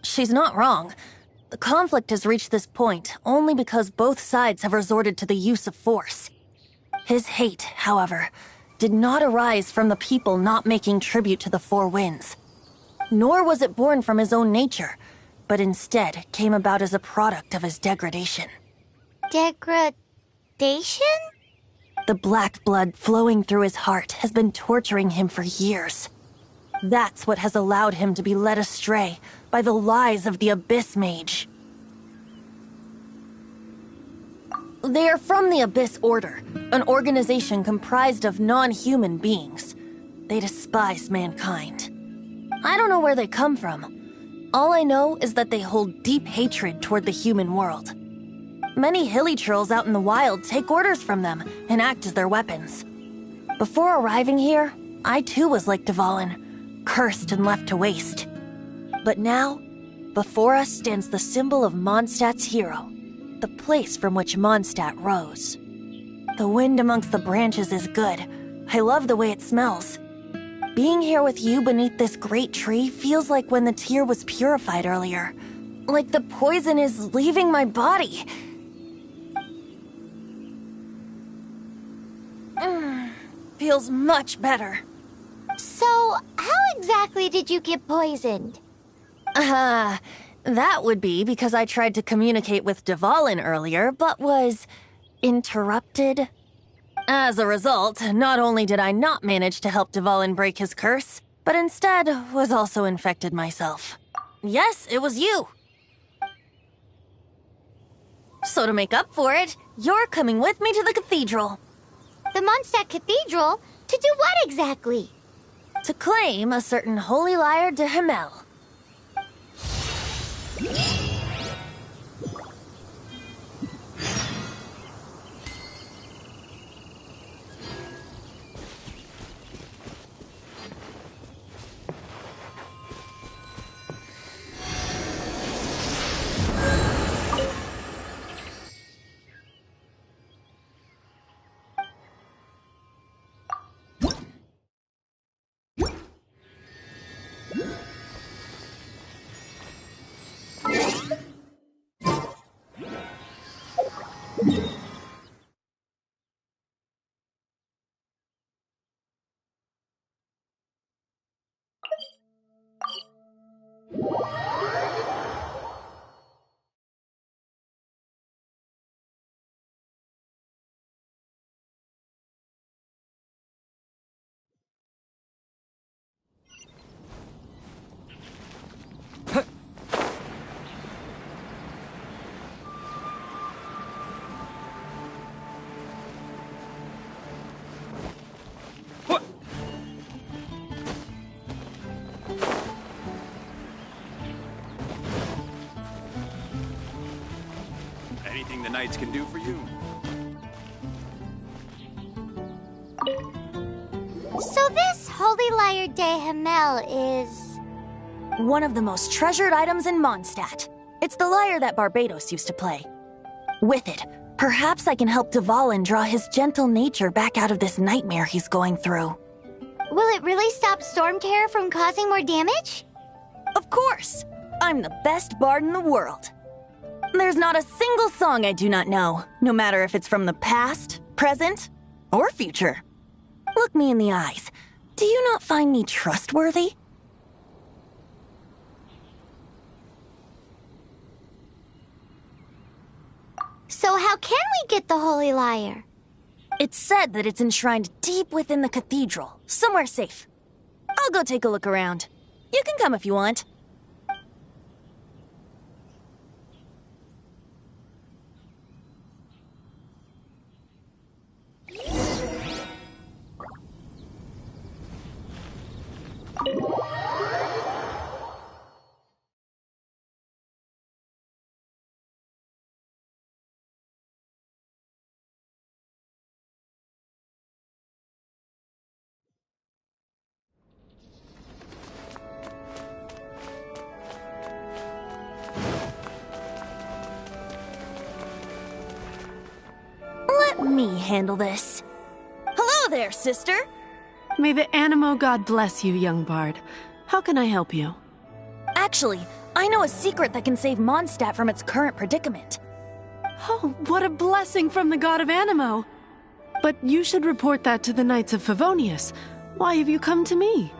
She's not wrong. The conflict has reached this point only because both sides have resorted to the use of force. His hate, however, did not arise from the people not making tribute to the Four Winds. Nor was it born from his own nature, but instead came about as a product of his degradation. Degradation? The black blood flowing through his heart has been torturing him for years. That's what has allowed him to be led astray by the lies of the Abyss Mage. They are from the Abyss Order, an organization comprised of non-human beings. They despise mankind. I don't know where they come from. All I know is that they hold deep hatred toward the human world. Many hilly trolls out in the wild take orders from them and act as their weapons. Before arriving here, I too was like Dvalin, cursed and left to waste. But now, before us stands the symbol of Mondstadt's hero, the place from which Mondstadt rose. The wind amongst the branches is good. I love the way it smells. Being here with you beneath this great tree feels like when the tear was purified earlier. Like the poison is leaving my body. Feels much better. So, how exactly did you get poisoned? That would be because I tried to communicate with Dvalin earlier, but was interrupted. As a result, not only did I not manage to help Dvalin break his curse, but instead was also infected myself. Yes, it was you. So to make up for it, you're coming with me to the cathedral. The Mondstadt Cathedral? To do what exactly? To claim a certain holy lyre de Himmel. Anything the Knights can do for you? So this Holy Lyre de Hamel is... one of the most treasured items in Mondstadt. It's the lyre that Barbados used to play. With it, perhaps I can help Dvalin draw his gentle nature back out of this nightmare he's going through. Will it really stop Storm Terror from causing more damage? Of course! I'm the best bard in the world. There's not a single song I do not know, no matter if it's from the past, present, or future. Look me in the eyes. Do you not find me trustworthy? So how can we get the Holy Lyre? It's said that it's enshrined deep within the cathedral, somewhere safe. I'll go take a look around. You can come if you want. Let me handle this. Hello there, sister! May the Animo God bless you, young bard. How can I help you? Actually, I know a secret that can save Mondstadt from its current predicament. Oh, what a blessing from the god of Animo! But you should report that to the Knights of Favonius. Why have you come to me?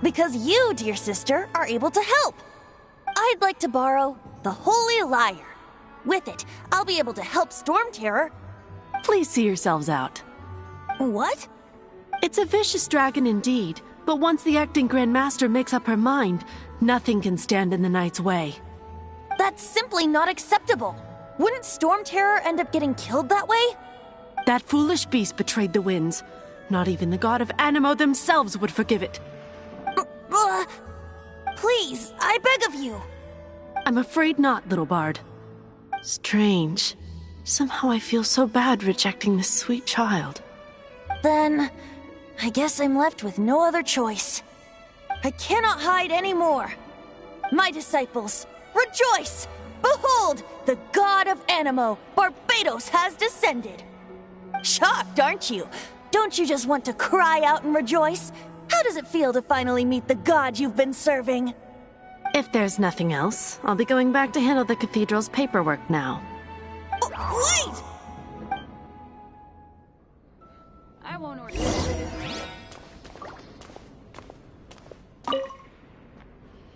Because you, dear sister, are able to help. I'd like to borrow the Holy Lyre. With it, I'll be able to help Storm Terror. Please see yourselves out. What? It's a vicious dragon indeed, but once the acting Grand Master makes up her mind, nothing can stand in the Knight's way. That's simply not acceptable. Wouldn't Storm Terror end up getting killed that way? That foolish beast betrayed the winds. Not even the god of Animo themselves would forgive it. Please, I beg of you. I'm afraid not, little bard. Strange. Somehow I feel so bad rejecting this sweet child. Then, I guess I'm left with no other choice. I cannot hide anymore. My disciples, rejoice! Behold, the god of Animo, Barbados, has descended. Shocked, aren't you? Don't you just want to cry out and rejoice? How does it feel to finally meet the god you've been serving? If there's nothing else, I'll be going back to handle the cathedral's paperwork now. Wait! I won't order.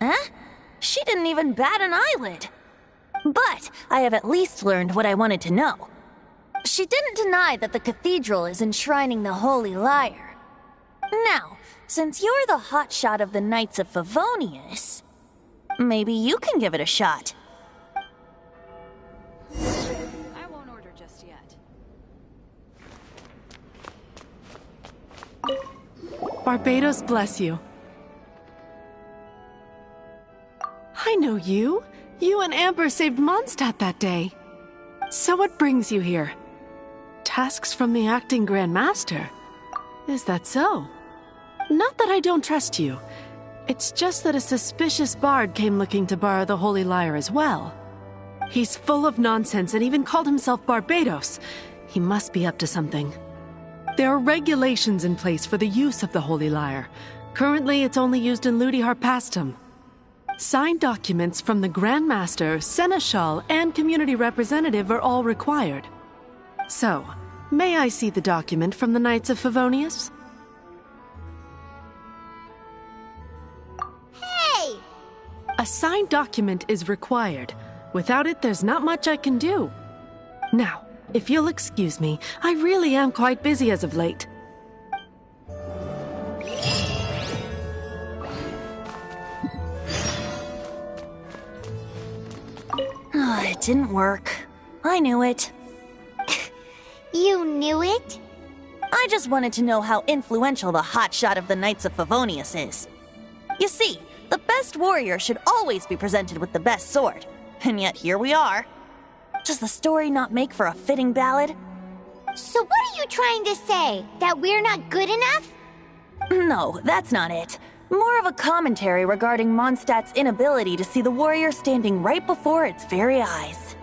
Huh? She didn't even bat an eyelid. But I have at least learned what I wanted to know. She didn't deny that the cathedral is enshrining the Holy Lyre. Now, since you're the hotshot of the Knights of Favonius, maybe you can give it a shot. I won't order just yet. Barbados bless you. I know you. You and Amber saved Mondstadt that day. So what brings you here? Tasks from the acting Grand Master? Is that so? Not that I don't trust you. It's just that a suspicious bard came looking to borrow the Holy Lyre as well. He's full of nonsense and even called himself Barbados. He must be up to something. There are regulations in place for the use of the Holy Lyre. Currently, it's only used in Ludi Harpastum. Signed documents from the Grand Master, Seneschal, and Community Representative are all required. So, may I see the document from the Knights of Favonius? Hey! A signed document is required. Without it, there's not much I can do. Now, if you'll excuse me, I really am quite busy as of late. It didn't work. I knew it. You knew it? I just wanted to know how influential the hotshot of the Knights of Favonius is. You see, the best warrior should always be presented with the best sword. And yet here we are. Does the story not make for a fitting ballad? So what are you trying to say? That we're not good enough? No, that's not it. More of a commentary regarding Mondstadt's inability to see the warrior standing right before its very eyes.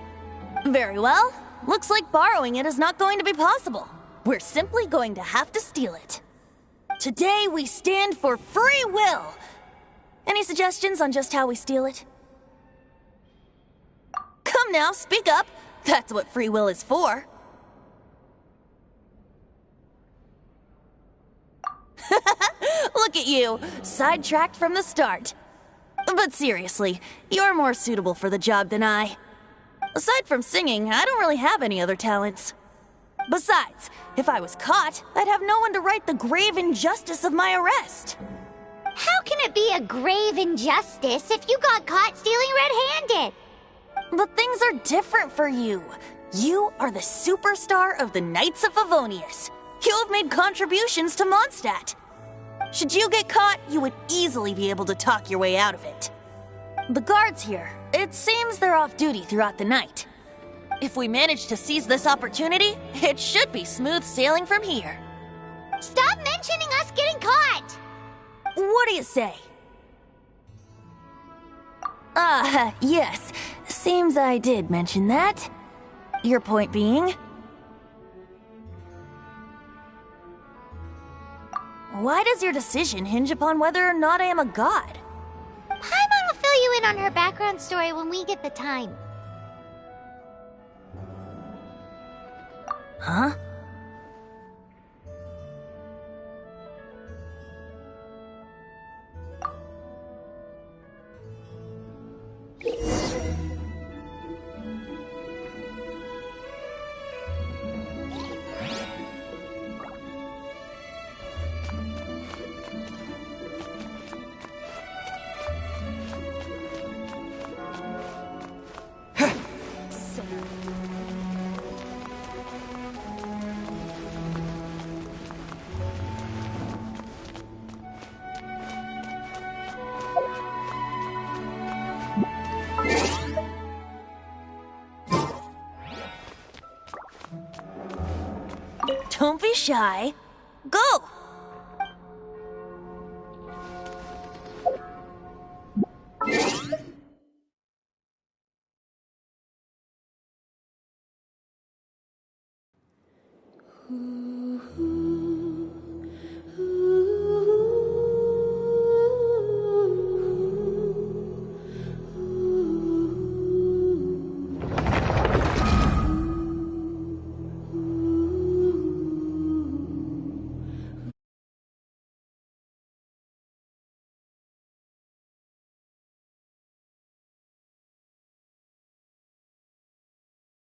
Very well. Looks like borrowing it is not going to be possible. We're simply going to have to steal it. Today we stand for free will. Any suggestions on just how we steal it? Come now, speak up. That's what free will is for. Look at you, sidetracked from the start. But seriously, you're more suitable for the job than I. Aside from singing, I don't really have any other talents. Besides, if I was caught, I'd have no one to right the grave injustice of my arrest. How can it be a grave injustice if you got caught stealing red-handed? But things are different for you. You are the superstar of the Knights of Favonius. You have made contributions to Mondstadt. Should you get caught, you would easily be able to talk your way out of it. The guards here, it seems they're off duty throughout the night. If we manage to seize this opportunity, it should be smooth sailing from here. Stop mentioning us getting caught! What do you say? Yes. Seems I did mention that. Your point being? Why does your decision hinge upon whether or not I am a god? Paimon will fill you in on her background story when we get the time. Huh? Don't be shy. Go!